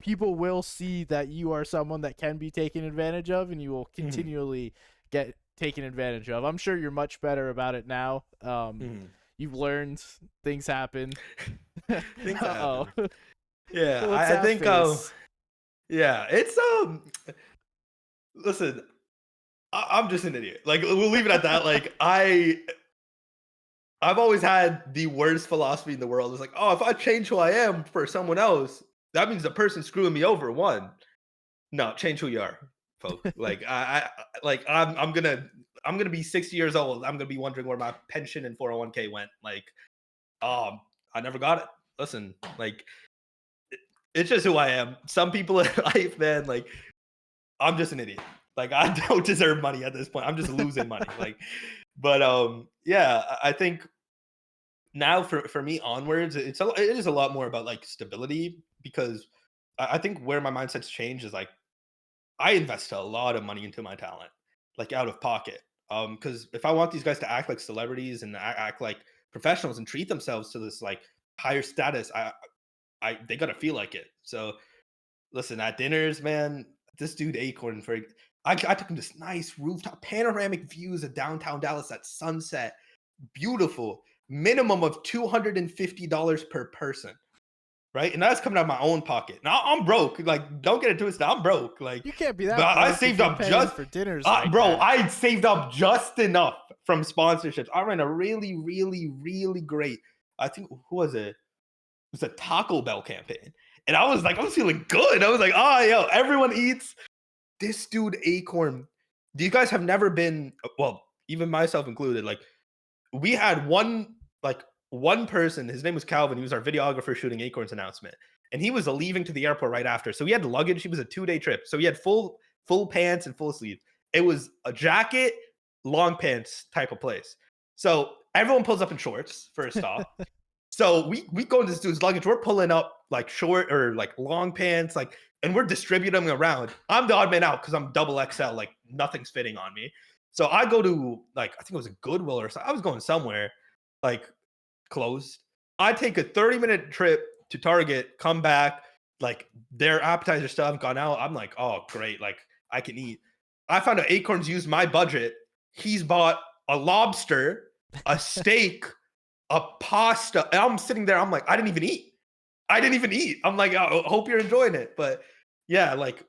people will see that you are someone that can be taken advantage of, and you will Mhm, continually get taken advantage of. I'm sure you're much better about it now. mhm. You've learned things happen. uh Things oh, happen. Yeah, what's I that think, face? yeah, it's, listen, I'm just an idiot. Like, we'll leave it at that. Like, I've always had the worst philosophy in the world. It's like, oh, if I change who I am for someone else, that means the person screwing me over won. No, change who you are, folk. Like like I'm gonna be 60 years old. I'm gonna be wondering where my pension and 401k went. Like, I never got it. Listen, like it's just who I am. Some people in life, man, like I'm just an idiot. Like I don't deserve money at this point. I'm just losing money. Like, but yeah, I think now for me onwards, it is a lot more about like stability because I think where my mindset's changed is like I invest a lot of money into my talent, like out of pocket. Because if I want these guys to act like celebrities and act like professionals and treat themselves to this like higher status, I they gotta feel like it. So listen, at dinners, man, this dude Acorn I took him to this nice rooftop panoramic views of downtown Dallas at sunset. beautiful, minimum of $250 per person, right? And that's coming out of my own pocket. Now I'm broke. Like, don't get it twisted. I'm broke. Like, You can't be but that I broke if saved you're up paying just, for dinners like bro. that. I saved up just enough from sponsorships. I ran a really, really, really great. I think who was it? It was a Taco Bell campaign, and I was feeling good. I was like, oh, yo, everyone eats. This dude Acorn. Do you guys have never been? Well, even myself included. Like, we had one person, his name was Calvin. He was our videographer shooting Acorn's announcement, and he was leaving to the airport right after. So he had luggage. He was a 2-day trip, so he had full pants and full sleeves. It was a jacket, long pants type of place. So everyone pulls up in shorts first off. So we go into this dude's luggage. We're pulling up like short or like long pants, like, and we're distributing them around. I'm the odd man out because I'm double XL, like nothing's fitting on me. So I go to, like, I think it was a Goodwill or something. I was going somewhere, like, closed. I take a 30-minute trip to Target, come back, like their appetizer stuff haven't gone out. I'm like, oh great, like I can eat. I found out Acorns used my budget. He's bought a lobster, a steak, a pasta. And I'm sitting there, I'm like, I didn't even eat. I didn't even eat. I'm like, I hope you're enjoying it. But yeah, like,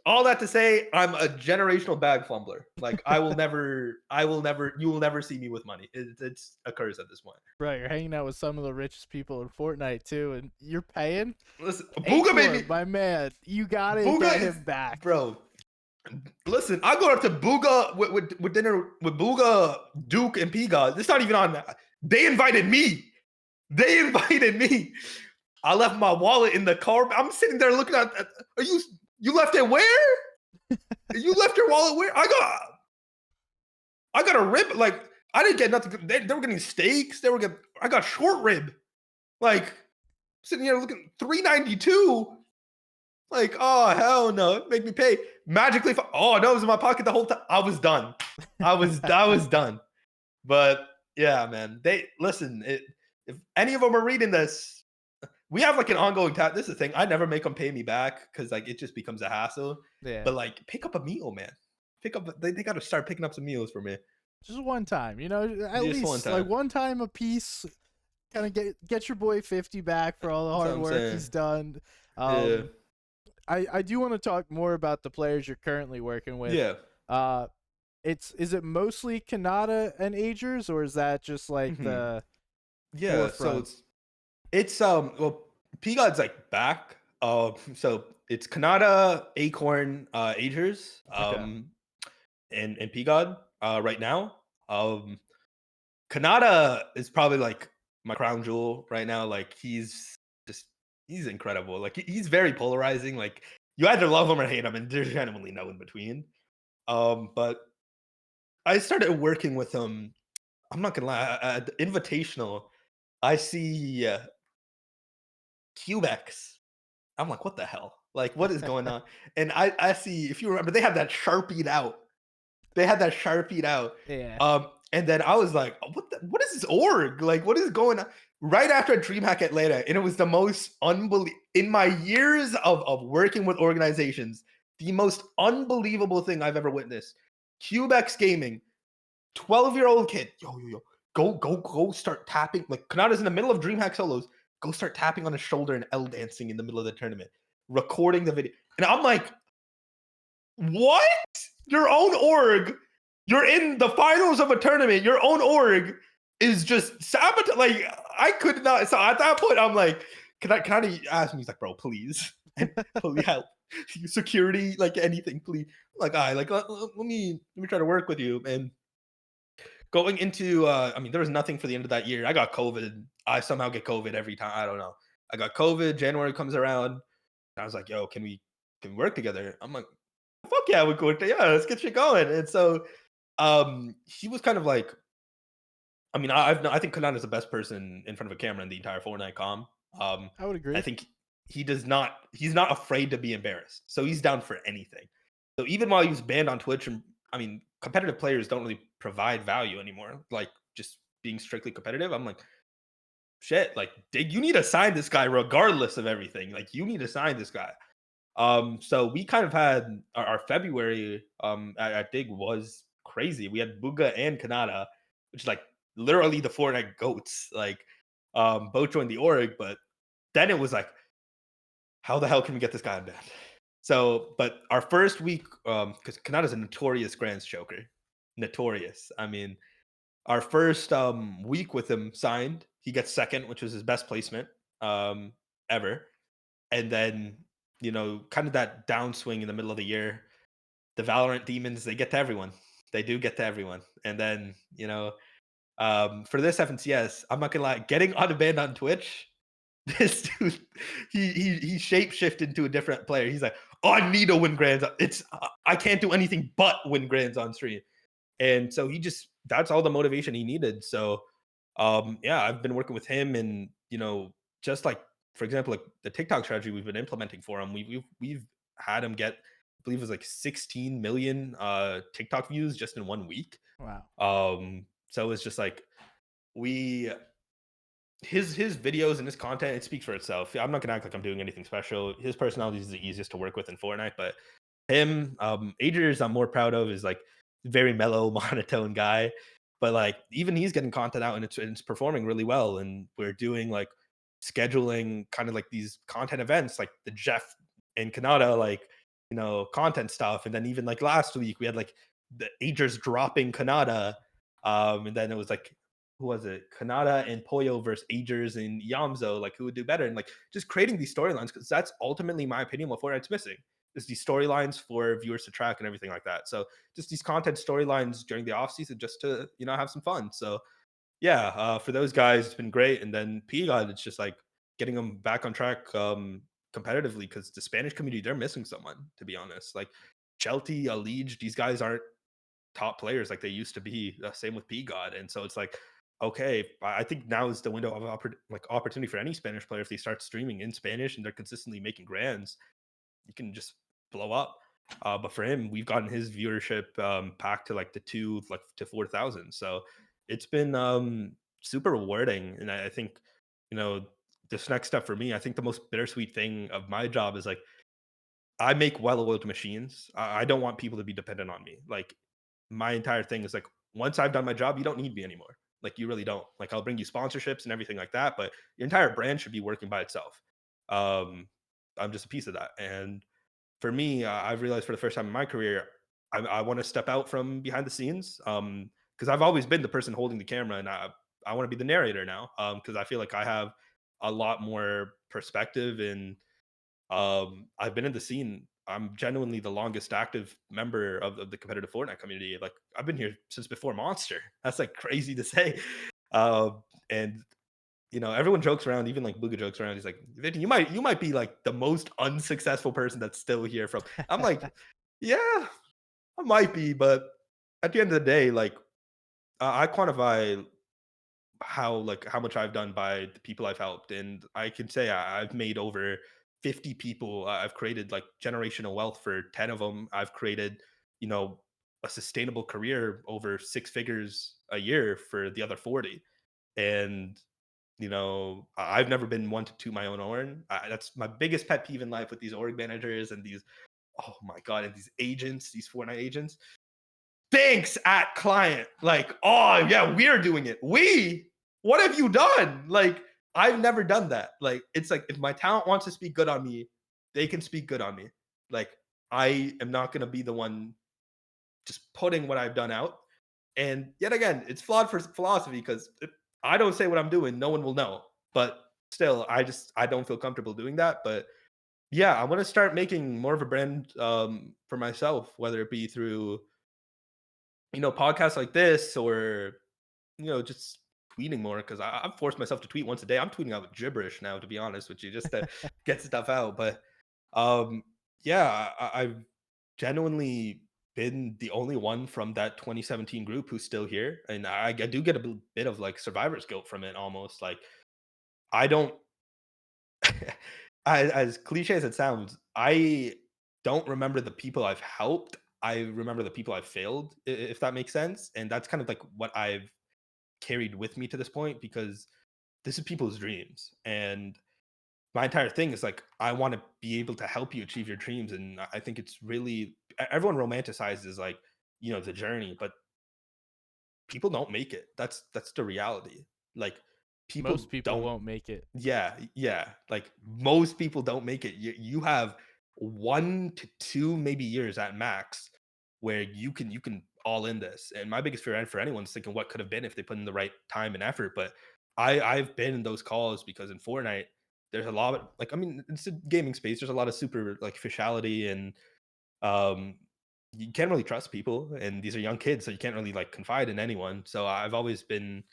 all that to say, I'm a generational bag fumbler. Like, you will never see me with money. It's a curse at this point. Bro, you're hanging out with some of the richest people in Fortnite too, and you're paying. Listen, Booga Acorn, baby, my man, you gotta Booga get is, him back. bro. Listen, I go up to Booga with dinner with Booga, Duke, and P God. It's not even on. They invited me. They invited me. I left my wallet in the car. I'm sitting there looking at. Are you left it where? You left your wallet where? I got a rib. Like, I didn't get nothing. They were getting steaks. I got short rib. Like, sitting here looking $3.92. Like, oh hell no, make me pay. Magically, oh no, it was in my pocket the whole time. I was done. I was done. But yeah, man. They listen. If any of them are reading this, we have like an ongoing This is the thing. I never make them pay me back because like it just becomes a hassle. Yeah, But like, pick up a meal, man. Pick up. They got to start picking up some meals for me. just one time, at Just one least like time. one time a piece. Kind of get your boy 50 back for all the That's what hard I'm work saying. he's done. Yeah. I do want to talk more about the players you're currently working with. Yeah. Uh, is it mostly Kanata and Agers, or is that just like Hmm. the Yeah. So forefront? it's well, P God's like back. So it's Kanata, Acorn, Agers, Okay. and P God right now. Kanata is probably like my crown jewel right now. Like, just he's incredible. Like, he's very polarizing. Like, you either love him or hate him, and there's genuinely no in between. But I started working with him. I'm not gonna lie, at the Invitational, I see Cubex. I'm like, what the hell? Like, what is going on? And I see, if you remember, they had that sharpied out. They had that sharpied out. Yeah. And then I was like, what is this org? Like, what is going on? Right after DreamHack Atlanta, and it was the most unbelievable in my years of working with organizations, the most unbelievable thing I've ever witnessed. Cubex Gaming, 12-year-old kid, yo, go start tapping. Like, Kanata's in the middle of DreamHack solos. Go start tapping on his shoulder and L dancing in the middle of the tournament, recording the video. And I'm like, what? Your own org, you're in the finals of a tournament. Your own org is just sabotage. Like, I could not. So at that point, I'm like, can I ask him? He's like, bro, please, and please help. Security, like anything, please. I'm like, all right, like let me try to work with you. And going into, I mean, there was nothing for the end of that year. I got COVID. I somehow get COVID every time. I don't know. I got COVID. January comes around. I was like, yo, can we work together? I'm like, fuck yeah, we could. Yeah, let's get shit going. And so, he was kind of like, I mean, I think Kanan is the best person in front of a camera in the entire Fortnite com. Um, I would I agree. think he's not afraid to be embarrassed. So he's down for anything. So even while he was banned on Twitch, and I mean, competitive players don't really provide value anymore. Like, just being strictly competitive, I'm like, shit, like, you need to sign this guy regardless of everything. Like, you need to sign this guy. So we kind of had our February at Dig was crazy. We had Buga and Kanata, which is like literally the Fortnite goats. Like, both joined the org, but then it was like, how the hell can we get this guy unbanned? So, but our first week, because Kanada's a notorious Grants choker, notorious. I mean, our first week with him signed, he gets second, which was his best placement um, ever. And then, kind of that downswing in the middle of the year, the Valorant demons, they get to everyone. They do get to everyone. And then, for this FNCS, I'm not gonna lie, getting unbanned on Twitch, this dude, he shape shifted into a different player. He's like, oh, I need to win grands. I can't do anything but win grands on stream. And so he just that's all the motivation he needed. So yeah, I've been working with him and just like for example, like the TikTok strategy we've been implementing for him, we've had him get I believe it was like 16 million TikTok views just in 1 week. Wow. So it's just like we his videos and his content, it speaks for itself. I'm not gonna act like I'm doing anything special. His personality is the easiest to work with in Fortnite, but him, Adrian's I'm more proud of is like very mellow, monotone guy. But like even he's getting content out and it's performing really well. And we're doing like scheduling kind of like these content events like the Jeff and Kanata like content stuff. And then even like last week we had like the Agers dropping Kanata. And then it was like who was it? Kanata and Poyo versus Agers and Yamzo, like who would do better? And like just creating these storylines because that's ultimately my opinion what Fortnite's missing is these storylines for viewers to track and everything like that. So just these content storylines during the off season just to have some fun. So yeah, for those guys it's been great. And then P God, it's just like getting them back on track competitively because the Spanish community they're missing someone to be honest. Like Shelty, Alige, these guys aren't top players like they used to be. Same with P God, and so it's like okay, I think now is the window of opportunity for any Spanish player if they start streaming in Spanish and they're consistently making grands you can just blow up. But for him, we've gotten his viewership back to like the two, like to 4,000. So it's been super rewarding. And I think, you know, this next step for me, I think the most bittersweet thing of my job is like I make well-oiled machines. I don't want people to be dependent on me. Like my entire thing is like once I've done my job, you don't need me anymore. Like you really don't. Like I'll bring you sponsorships and everything like that, but your entire brand should be working by itself. Um, I'm just a piece of that. And for me, I've realized for the first time in my career, I want to step out from behind the scenes because I've always been the person holding the camera, and I want to be the narrator now because I feel like I have a lot more perspective, and I've been in the scene. I'm genuinely the longest active member of the competitive Fortnite community. Like I've been here since before Monster. That's like crazy to say. And everyone jokes around, even like Luga jokes around. He's like, "Vinny, you might be like the most unsuccessful person that's still here from." I'm like, yeah, I might be, but at the end of the day, like I quantify how much I've done by the people I've helped, and I can say I've made over 50 people. I've created like generational wealth for 10 of them. I've created, you know, a sustainable career over 6 figures a year for the other 40. And I've never been one to toot my own horn. That's my biggest pet peeve in life with these org managers and these, oh my god, and these agents, these Fortnite agents. Thanks at client, like, oh yeah, we're doing it. What have you done? Like, I've never done that. Like, it's like if my talent wants to speak good on me, they can speak good on me. Like, I am not gonna be the one just putting what I've done out. And yet again, it's flawed for philosophy because if I don't say what I'm doing, no one will know. But still, I don't feel comfortable doing that. But yeah, I want to start making more of a brand for myself, whether it be through podcasts like this or just tweeting more because I've forced myself to tweet once a day. I'm tweeting out gibberish now, to be honest with you, just to get stuff out. But um, yeah, I've genuinely been the only one from that 2017 group who's still here, and I do get a bit of like survivor's guilt from it, almost like I don't. As cliche as it sounds, I don't remember the people I've helped. I remember the people I've failed, if that makes sense. And that's kind of like what I've carried with me to this point because this is people's dreams. And my entire thing is like, I want to be able to help you achieve your dreams. And I think it's really, everyone romanticizes like, the journey, but people don't make it. That's the reality. Like Most people people don't. won't make it. Yeah, yeah. Like most people don't make it. You have 1 to 2 maybe years at max where you can all in this. And my biggest fear for anyone is thinking what could have been if they put in the right time and effort. But I've been in those calls because in Fortnite there's a lot of like I mean it's a gaming space. There's a lot of super like fishality and um you can't really trust people and these are young kids so you can't really like confide in anyone. So I've always been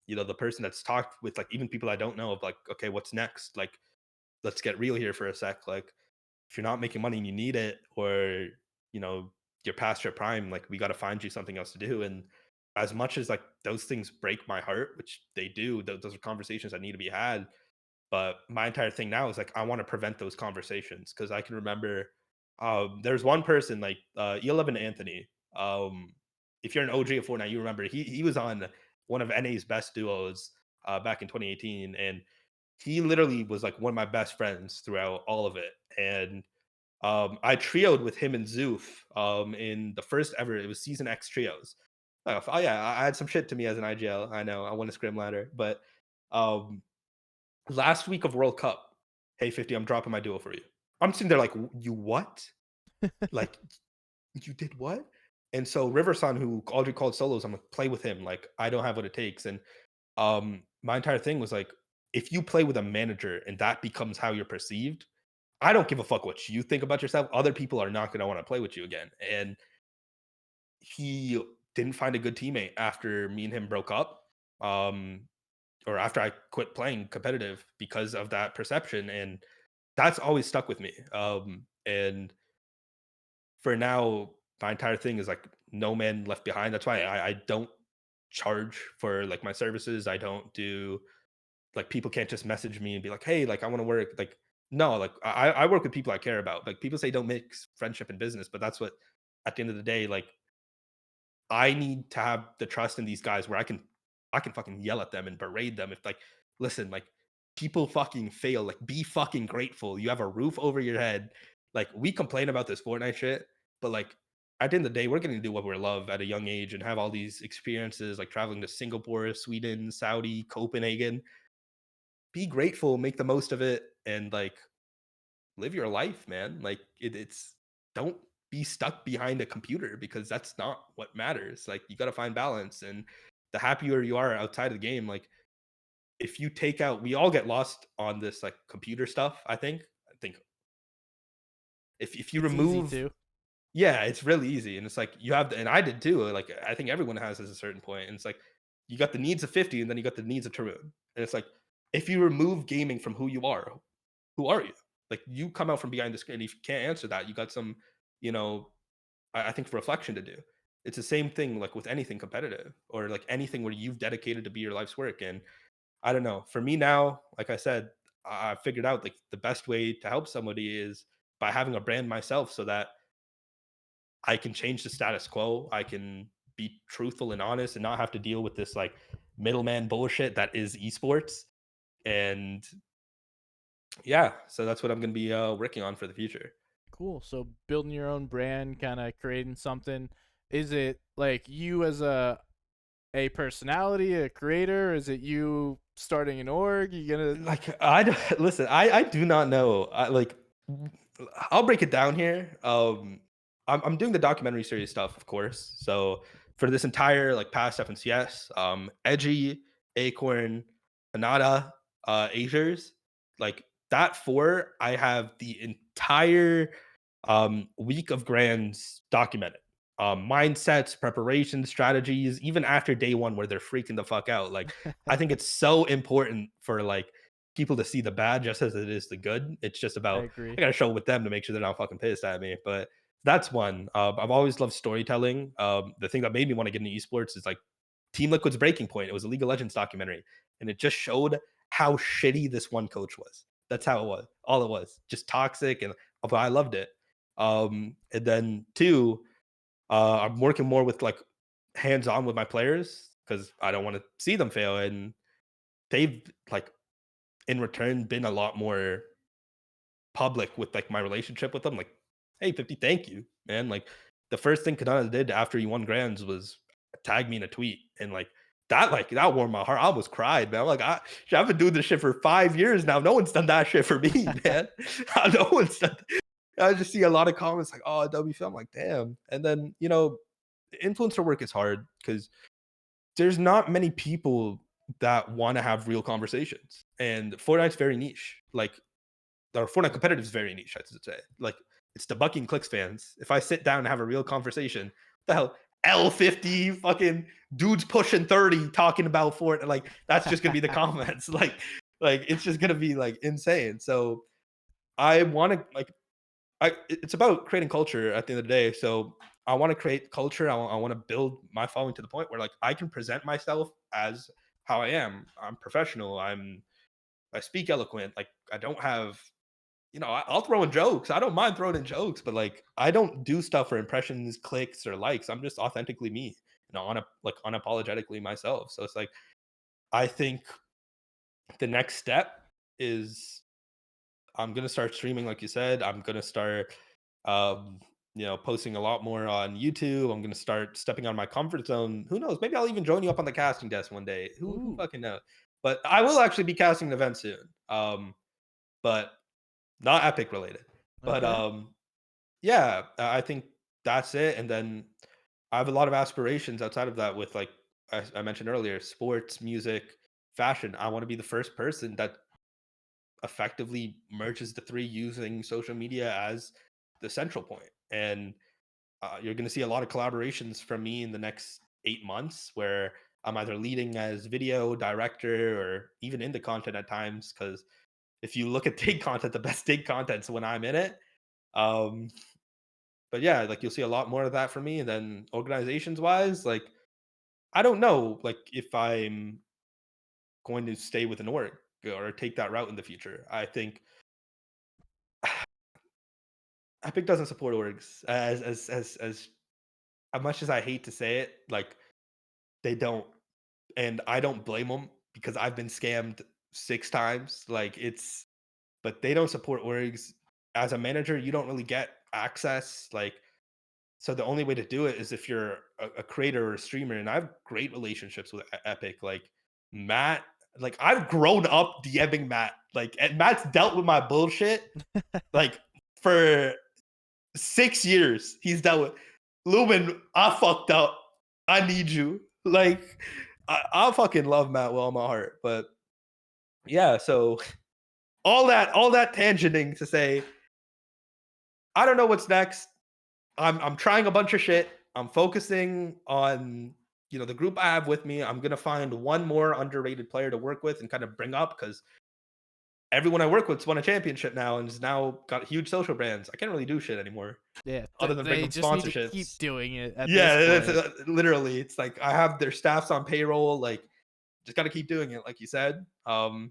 the person that's talked with like even people I don't know of like, okay, what's next? Like, let's get real here for a sec. Like, if you're not making money and you need it, or you know, you're past your prime, like we got to find you something else to do. And as much as like those things break my heart, which they do, those are conversations that need to be had. But my entire thing now is like I want to prevent those conversations because I can remember there's one person like E11 Anthony. If you're an OG of Fortnite, you remember he was on one of NA's best duos back in 2018, and he literally was like one of my best friends throughout all of it. And I trioed with him and Zoof in the first ever. It was season X trios. Oh yeah, I had some shit to me as an IGL. I know I won a scrim ladder, but um, last week of World Cup, hey 50, I'm dropping my duo for you. I'm sitting there like, you what? Like, you did what? And so Riverson, who already called solos, I'm like, play with him. Like, I don't have what it takes. And my entire thing was like, if you play with a manager and that becomes how you're perceived, I don't give a fuck what you think about yourself. Other people are not going to want to play with you again. And he didn't find a good teammate after me and him broke up. Or after I quit playing competitive because of that perception, and that's always stuck with me. And for now, my entire thing is like no man left behind. That's why I don't charge for like my services. I don't do like people can't just message me and be like, hey, like I want to work. Like no, like I work with people I care about. Like people say don't mix friendship and business, but that's what at the end of the day, like I need to have the trust in these guys where I can fucking yell at them and berate them if like, listen, like people fucking fail. Like be fucking grateful. You have a roof over your head. Like we complain about this Fortnite shit, but like at the end of the day, we're gonna do what we love at a young age and have all these experiences like traveling to Singapore, Sweden, Saudi, Copenhagen. Be grateful, make the most of it, and like live your life, man. Like it's don't be stuck behind a computer because that's not what matters. Like you got to find balance, and the happier you are outside of the game, like if you take out, we all get lost on this like computer stuff. I think if you It's easy remove, to. yeah, it's really easy, and it's like you have, and I did too. Like I think everyone has at a certain point, and it's like you got the needs of 50, and then you got the needs of Tarun, and it's like if you remove gaming from who are you? Like you come out from behind the screen. If you can't answer that, you got some, you know, I think reflection to do. It's the same thing like with anything competitive or like anything where you've dedicated to be your life's work. And I don't know. For me now, like I said, I figured out like the best way to help somebody is by having a brand myself so that I can change the status quo. I can be truthful and honest and not have to deal with this like middleman bullshit that is esports. And yeah, so that's what I'm going to be working on for the future. Cool. So building your own brand, kind of creating something. Is it like you as a personality, a creator? Is it you starting an org? You gonna Like I listen, I do not know. I'll break it down here. I'm doing the documentary series stuff, of course. So for this entire like past FNCS, Edgy, Acorn, Hanada, Azers, like that four, I have the entire week of grands documented. Mindsets, preparations, strategies, even after day one where they're freaking the fuck out. Like I think it's so important for like people to see the bad just as it is the good. It's just I about agree. I gotta show with them to make sure they're not fucking pissed at me. But that's one. I've always loved storytelling. The thing that made me want to get into esports is like Team Liquid's Breaking Point. It was a League of Legends documentary, and it just showed how shitty this one coach was. That's how it was. All it was, just toxic, and but I loved it. And then two, I'm working more with like hands on with my players because I don't want to see them fail, and they've like in return been a lot more public with like my relationship with them. Like, hey, 50, thank you, man. Like the first thing Kanata did after he won grands was tagged me in a tweet, and that warmed my heart. I almost cried, man. I'm like, I've been doing this shit for 5 years now. No one's done that shit for me, man. No one's done. I just see a lot of comments like, "Oh, WFL." I'm like, damn. And then influencer work is hard because there's not many people that want to have real conversations, and Fortnite's very niche. Like, or Fortnite competitive is very niche, I should say. Like, it's the Bucking Clicks fans. If I sit down and have a real conversation, what the hell, L50 fucking dudes pushing 30 talking about Fortnite, like that's just gonna be the comments. Like it's just gonna be like insane. So I want to it's about creating culture at the end of the day. So I want to create culture. I want to build my following to the point where like I can present myself as how I am. I'm professional. I speak eloquent. Like I don't have I'll throw in jokes. I don't mind throwing in jokes, but like I don't do stuff for impressions, clicks, or likes. I'm just authentically me, unapologetically myself. So it's like I think the next step is I'm gonna start streaming, like you said. I'm gonna start, um, posting a lot more on YouTube. I'm gonna start stepping out of my comfort zone. Who knows? Maybe I'll even join you up on the casting desk one day. Who Ooh, fucking knows? But I will actually be casting an event soon. But not Epic related. But okay. yeah, I think that's it. And then I have a lot of aspirations outside of that with like I mentioned earlier, sports, music, fashion. I want to be the first person that effectively merges the three using social media as the central point. And you're going to see a lot of collaborations from me in the next 8 months where I'm either leading as video director or even in the content at times. Because if you look at dig content, the best dig content's when I'm in it. Um, but yeah, like you'll see a lot more of that from me. And then organizations wise, like I don't know, like if I'm going to stay with an org or take that route in the future. I think Epic doesn't support orgs as much as I hate to say it. Like they don't, and I don't blame them because I've been scammed 6 times. Like it's, but they don't support orgs. As a manager, you don't really get access. Like so the only way to do it is if you're a creator or a streamer, and I have great relationships with Epic. Like Matt, like I've grown up DMing Matt. Like and Matt's dealt with my bullshit like for 6 years. He's dealt with Lumen. I fucked up. I need you. Like I fucking love Matt with all my heart. But yeah, so all that tangenting to say, I don't know what's next. I'm trying a bunch of shit. I'm focusing on the group I have with me. I'm gonna find one more underrated player to work with and kind of bring up because everyone I work with's won a championship now and has now got huge social brands. I can't really do shit anymore Yeah, other than bring they them just need to keep sponsorships. doing it at this Yeah, it's, point. literally, it's like I have their staffs on payroll. Like, just got to keep doing it, like you said. I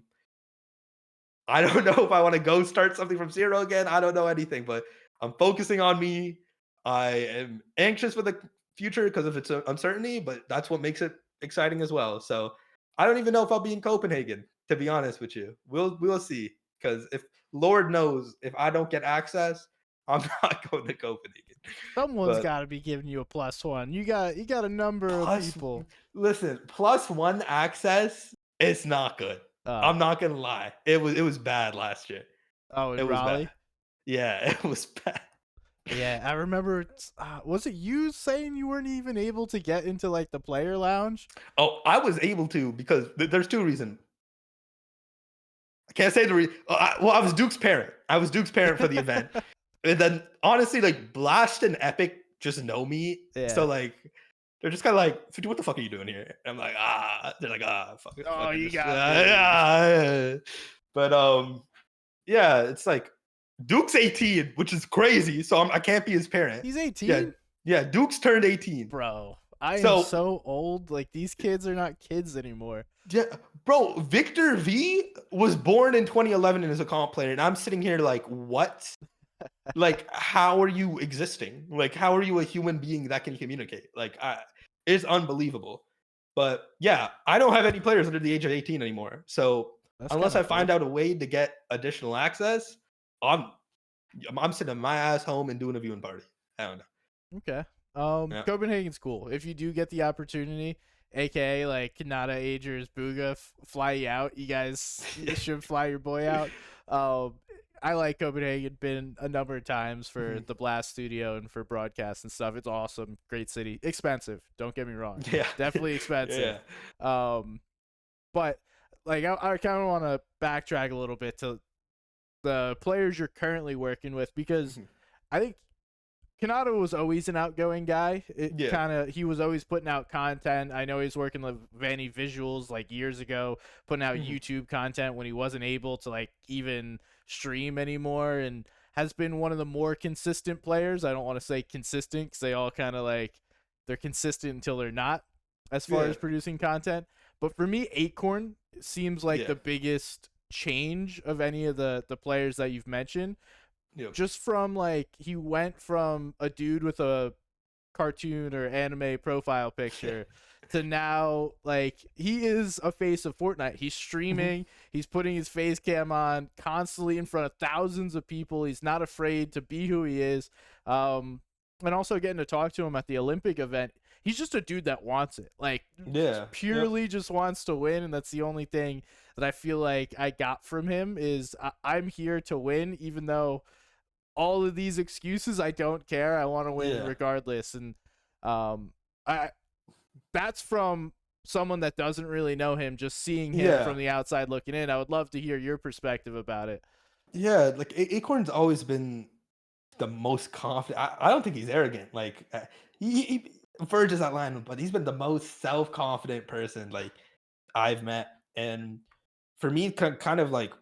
don't know if I want to go start something from zero again. I don't know anything, but I'm focusing on me. I am anxious for the future because of its uncertainty, but that's what makes it exciting as well. So I don't even know if I'll be in Copenhagen, to be honest with you. We'll see. Because if Lord knows if I don't get access, I'm not going to Copenhagen. Someone's But got to be giving you a +1. You got a number of plus, people. listen, +1 access, it's not good. Uh, I'm not gonna lie. It was bad last year. oh, It in was bad. Raleigh. Yeah, it was bad. Yeah, I remember. Was it you saying you weren't even able to get into like the player lounge? Oh, I was able to because there's 2 reasons. I can't say the well, I was Duke's parent. I was Duke's parent for the event. And then honestly, like Blast and Epic just know me. So Yeah. like they're just kind of like, "50, what the fuck are you doing here?" And I'm like, they're like, fuck it, Oh, fucking you just gotta be. yeah. But yeah, it's like Duke's 18, which is crazy. So I can't be his parent. He's Yeah, 18, yeah. Duke's turned 18. bro. I am So so old. Like these kids are not kids anymore. yeah, bro, Victor V was born in 2011 and is a comp player, and I'm sitting here like, what? Like, how are you existing? Like, how are you a human being that can communicate? Like, it's unbelievable. But yeah, I don't have any players under the age of 18 anymore. So That's unless kind I of find cool. out a way to get additional access, I'm I'm sitting my ass home and doing a viewing party. I don't know. Okay. Yeah. Copenhagen's cool. If you do get the opportunity, aka like Kanata, Agers, Booga, fly you out. You guys should fly your boy out. Um, I like Copenhagen. Been a number of times for Mhm. the Blast Studio and for broadcast and stuff. It's awesome. Great city. Expensive. Don't get me wrong. Yeah. Definitely Yeah. expensive. Um, but like I kind of want to backtrack a little bit to the players you're currently working with because Mhm. I think Kanata was always an outgoing guy. It Yeah. kind of he was always putting out content. I know he's working with Vanny Visuals like years ago, putting out Mhm. YouTube content when he wasn't able to like even stream anymore, and has been one of the more consistent players. I don't want to say consistent because they all kind of like they're consistent until they're not as far Yeah. as producing content. But for me, Acorn seems like Yeah. the biggest change of any of the players that you've mentioned, Yeah. just from like he went from a dude with a cartoon or anime profile Yeah. picture to now like he is a face of Fortnite. He's Mhm. streaming, he's putting his face cam on constantly in front of thousands of people. He's not afraid to be who he is. Um and also getting to talk to him at the Olympic event. He's just a dude that wants it. Like Yeah. Yep. purely just wants to win, and that's the only thing that I feel like I got from him is I'm here to win even though all of these excuses. I don't care. I want to win Yeah. regardless. And um, I that's from someone that doesn't really know him, just seeing him Yeah. from the outside looking in. I would love to hear your perspective about it. Yeah. Like Acorn's always been the most confident. I don't think he's arrogant. Like he verges that line, but he's been the most self confident person like I've met. And for me, kind of like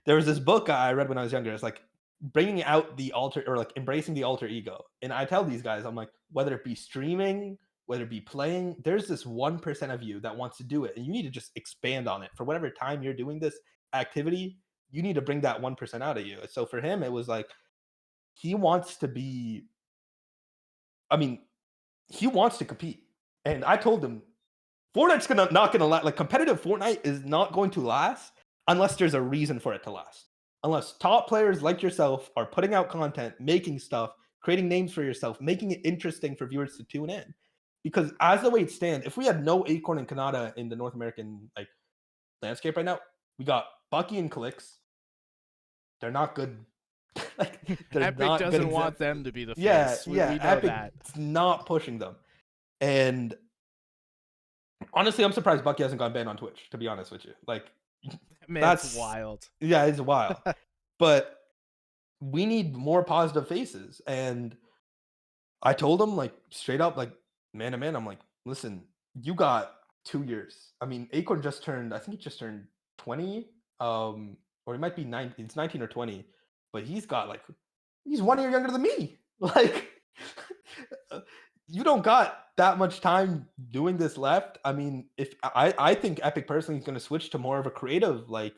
there was this book I read when I was younger. It's like bringing out the alter or like embracing the alter ego. And I tell these guys, I'm like, whether it be streaming, whether it be playing, there's this 1% of you that wants to do it, and you need to just expand on it for whatever time you're doing this activity. You need to bring that 1% out of you. So for him, it was like he wants to be. I mean, he wants to compete, and I told him Fortnite's gonna not gonna like competitive Fortnite is not going to last unless there's a reason for it to last. Unless top players like yourself are putting out content, making stuff, creating names for yourself, making it interesting for viewers to tune in. Because as the way it stands, if we had no Acorn and Kanata in the North American like landscape right now, we got Bucky and Clicks. They're not good. Like they're Epic not good doesn't want examples. them to be the Yeah, face. yeah. We know that. Epic's not pushing them. And honestly, I'm surprised Bucky hasn't gone banned on Twitch, to be honest with you. Like, Man's that's wild. yeah, it's wild. But we need more positive faces. And I told him, like, straight up, like, man to man, I'm like, listen, you got 2 years. I mean, Acorn just turned, I think he just turned 20. Or he might be 19, it's 19 or 20, but he's 1 year younger than me. Like, you don't got that much time doing this left. I mean, if I think Epic personally is going to switch to more of a creative like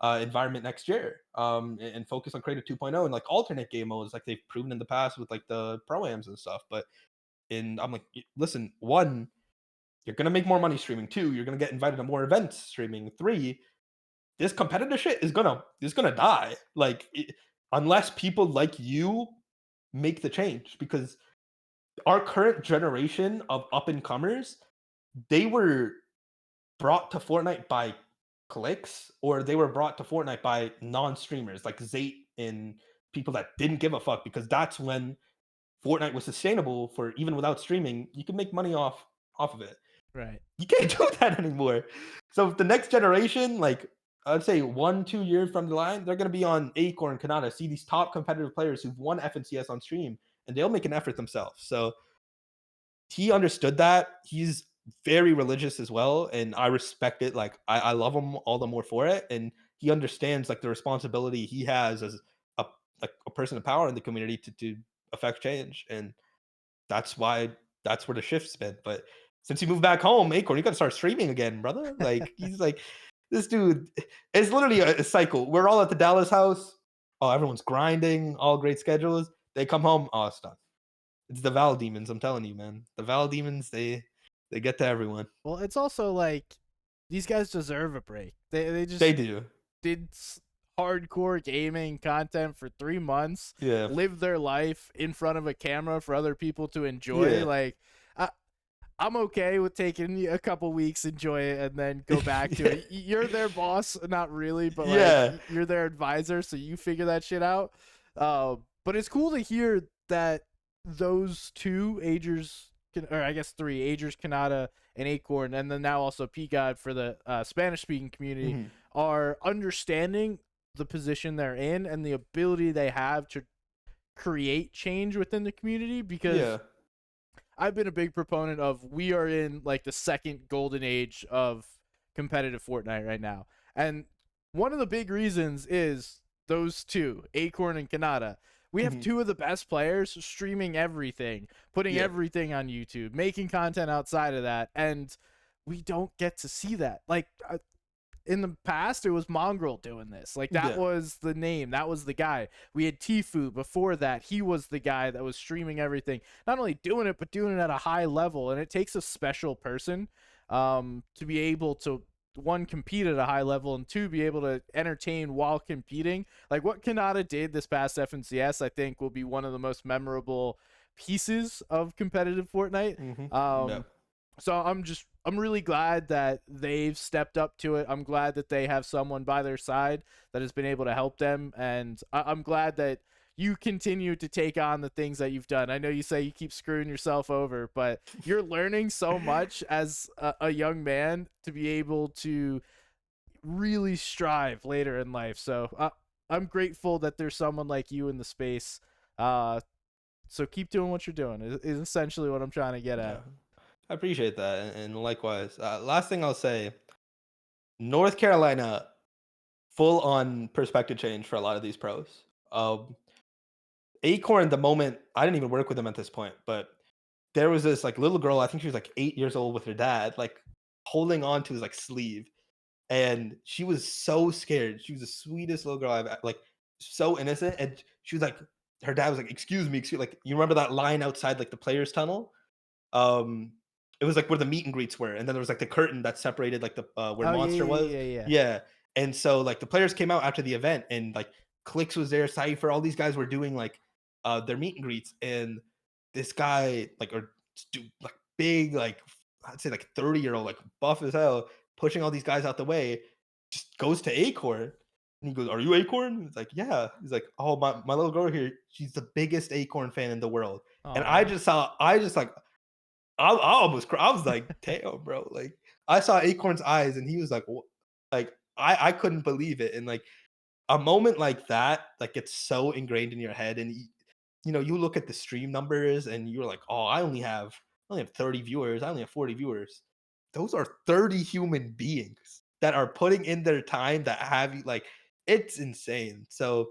environment next year, and focus on creative 2.0 and like alternate game modes, like they've proven in the past with like the pro-ams and stuff. But I'm like, listen, one, you're gonna make more money streaming. Two, you're gonna get invited to more events streaming. Three, this competitive shit is gonna die. Like, unless people like you make the change, because our current generation of up and comers, they were brought to Fortnite by clicks, or they were brought to Fortnite by non-streamers like Zate and people that didn't give a fuck, because that's when Fortnite was sustainable. For even without streaming, you can make money off of it. Right. You can't do that anymore. So if the next generation, like I'd say 1, 2 years from the line, they're gonna be on Acorn, Kanata, see these top competitive players who've won FNCS on stream, and they'll make an effort themselves. So he understood that. He's very religious as well, and I respect it. Like I love him all the more for it, and he understands like the responsibility he has as a like a person of power in the community to affect change, and that's why that's where the shift's been. But since he moved back home, Acorn, you got to start streaming again, brother. Like he's like this dude. It's literally a cycle. We're all at the Dallas house. Oh, everyone's grinding, all great schedules. They come home, oh, it's done. It's the Val demons, I'm telling you, man. The Val demons, they get to everyone. Well, it's also like these guys deserve a break. They They just do. did hardcore gaming content for 3 months, Yeah. live their life in front of a camera for other people to enjoy. Yeah. Like, I'm okay with taking a couple weeks, enjoy it, and then go back to Yeah. it. You're their boss, not really, but like Yeah. you're their advisor, so you figure that shit out. But it's cool to hear that those two Agers, or I guess three Agers, Kanata, and Acorn, and then now also P God for the Spanish speaking community, Mhm. are understanding the position they're in and the ability they have to create change within the community, because Yeah. I've been a big proponent of we are in like the second golden age of competitive Fortnite right now. And one of the big reasons is those two, Acorn and Kanata. We have Mhm. two of the best players streaming everything, putting Yeah. everything on YouTube, making content outside of that, and we don't get to see that. Like in the past, it was Mongrel doing this. Like that Yeah. was the name, that was the guy. We had Tfue before that. He was the guy that was streaming everything, not only doing it but doing it at a high level. And it takes a special person to be able to, one, compete at a high level, and two, be able to entertain while competing. Like what Kanata did this past FNCS, I think will be one of the most memorable pieces of competitive Fortnite. Mhm. Yeah. So I'm really glad that they've stepped up to it. I'm glad that they have someone by their side that has been able to help them, and I'm glad that you continue to take on the things that you've done. I know you say you keep screwing yourself over, but you're learning so much as a young man to be able to really strive later in life. So I'm grateful that there's someone like you in the space. So keep doing what you're doing. Is essentially what I'm trying to get Yeah. at. I appreciate that, and likewise. Last thing I'll say: North Carolina, full on perspective change for a lot of these pros. Acorn, the moment I didn't even work with him at this point, but there was this like little girl. I think she was like 8 years old with her dad, like holding on to his like sleeve, and she was so scared. She was the sweetest little girl I've like, so innocent, and she was like, her dad was like, "Excuse me, excuse," like you remember that line outside like the players' tunnel? Um, it was like where the meet and greets were, and then there was like the curtain that separated like the where Oh yeah, Monster yeah, was. yeah, yeah. Yeah, and so like the players came out after the event, and like Clicks was there, Cypher, all these guys were doing like their meet and greets, and this guy like or like big like I'd say like 30-year-old like buff as hell, pushing all these guys out the way, just goes to Acorn. And he goes, "Are you Acorn?" He's like, "Yeah." He's like, "Oh, my little girl here, she's the biggest Acorn fan in the world." And Aw. I just like I almost I was like, "Damn, bro!" Like I saw Acorn's eyes, and he was like, Like I couldn't believe it, and like a moment like that, like gets so ingrained in your head, and you know, you look at the stream numbers, and you're like, "Oh, I only have 30 viewers. I only have 40 viewers." Those are 30 human beings that are putting in their time that have you like, it's insane. So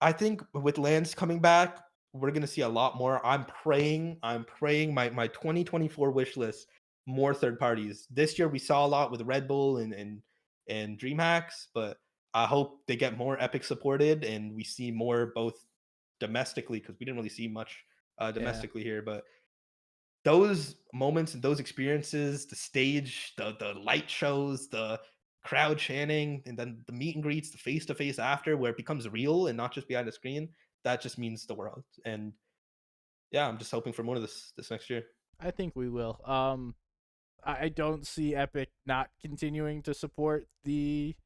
I think with Lance coming back, we're gonna see a lot more. I'm praying my 2024 wish list, more third parties. This year we saw a lot with Red Bull and DreamHacks, but I hope they get more Epic supported and we see more both domestically because we didn't really see much Yeah. domestically here. But those moments and those experiences, the stage, the light shows, the crowd chanting, and then the meet and greets, the face to face after, where it becomes real and not just behind a screen, that just means the world. And yeah, I'm just hoping for more of this next year. I think we will. I don't see Epic not continuing to support the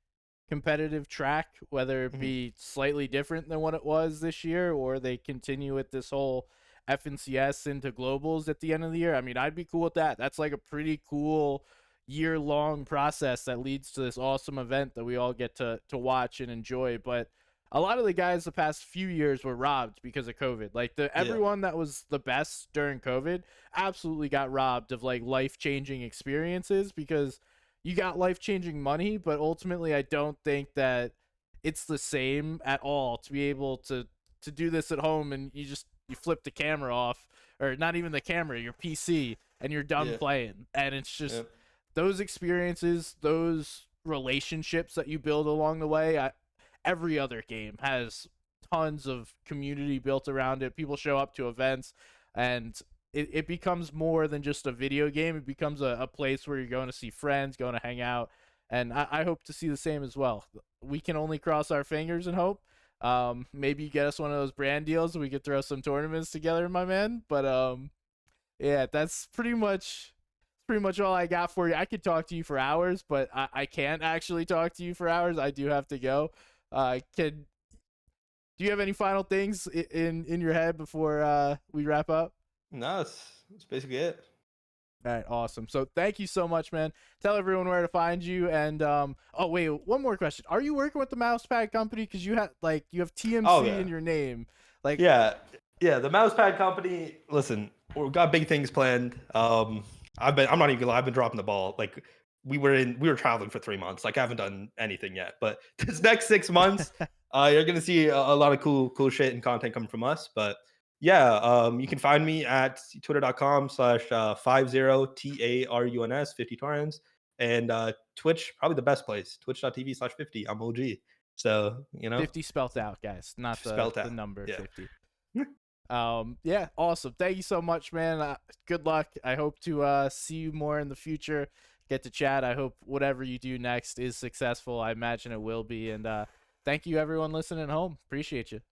competitive track, whether it Mhm. be slightly different than what it was this year, or they continue with this whole FNCS into globals at the end of the year. I mean, I'd be cool with that. That's like a pretty cool year-long process that leads to this awesome event that we all get to watch and enjoy. But a lot of the guys the past few years were robbed because of COVID. Like the Yeah, everyone that was the best during COVID absolutely got robbed of like life-changing experiences, because you got life-changing money, but ultimately I don't think that it's the same at all to be able to do this at home, and you flip the camera off, or not even the camera, your PC, and you're done yeah, playing. And it's yeah, just those experiences, those relationships that you build along the way. Every other game has tons of community built around it. People show up to events, and it becomes more than just a video game. It becomes a place where you're going to see friends, going to hang out. and I hope to see the same as well. We can only cross our fingers and hope. Maybe you get us one of those brand deals and we could throw some tournaments together, my man. But yeah, that's pretty much all I got for you. I could talk to you for hours, but I can't actually talk to you for hours. I do have to go. Can Do you have any final things in your head before we wrap up? No, that's basically it. All right, awesome. So thank you so much, man. Tell everyone where to find you. And oh wait, one more question. Are you working with the mousepad company? Because you have Oh TMC yeah. in your name. Like Yeah, yeah. The mousepad company. Listen, we've got big things planned. I'm not even gonna lie. I've been dropping the ball. Like we were traveling for 3 months. Like I haven't done anything yet. But this next 6 months, you're gonna see a lot of cool shit and content coming from us. But yeah, you can find me at twitter.com/50TARUNS 50 Torrens and Twitch, probably the best place. Twitch.tv/50. I'm OG. So 50 spelt out, guys, not spelt the out. number Yeah. 50. Yeah, awesome. Thank you so much, man. Good luck. I hope to see you more in the future. Get to chat. I hope whatever you do next is successful. I imagine it will be. And thank you, everyone listening at home. Appreciate you.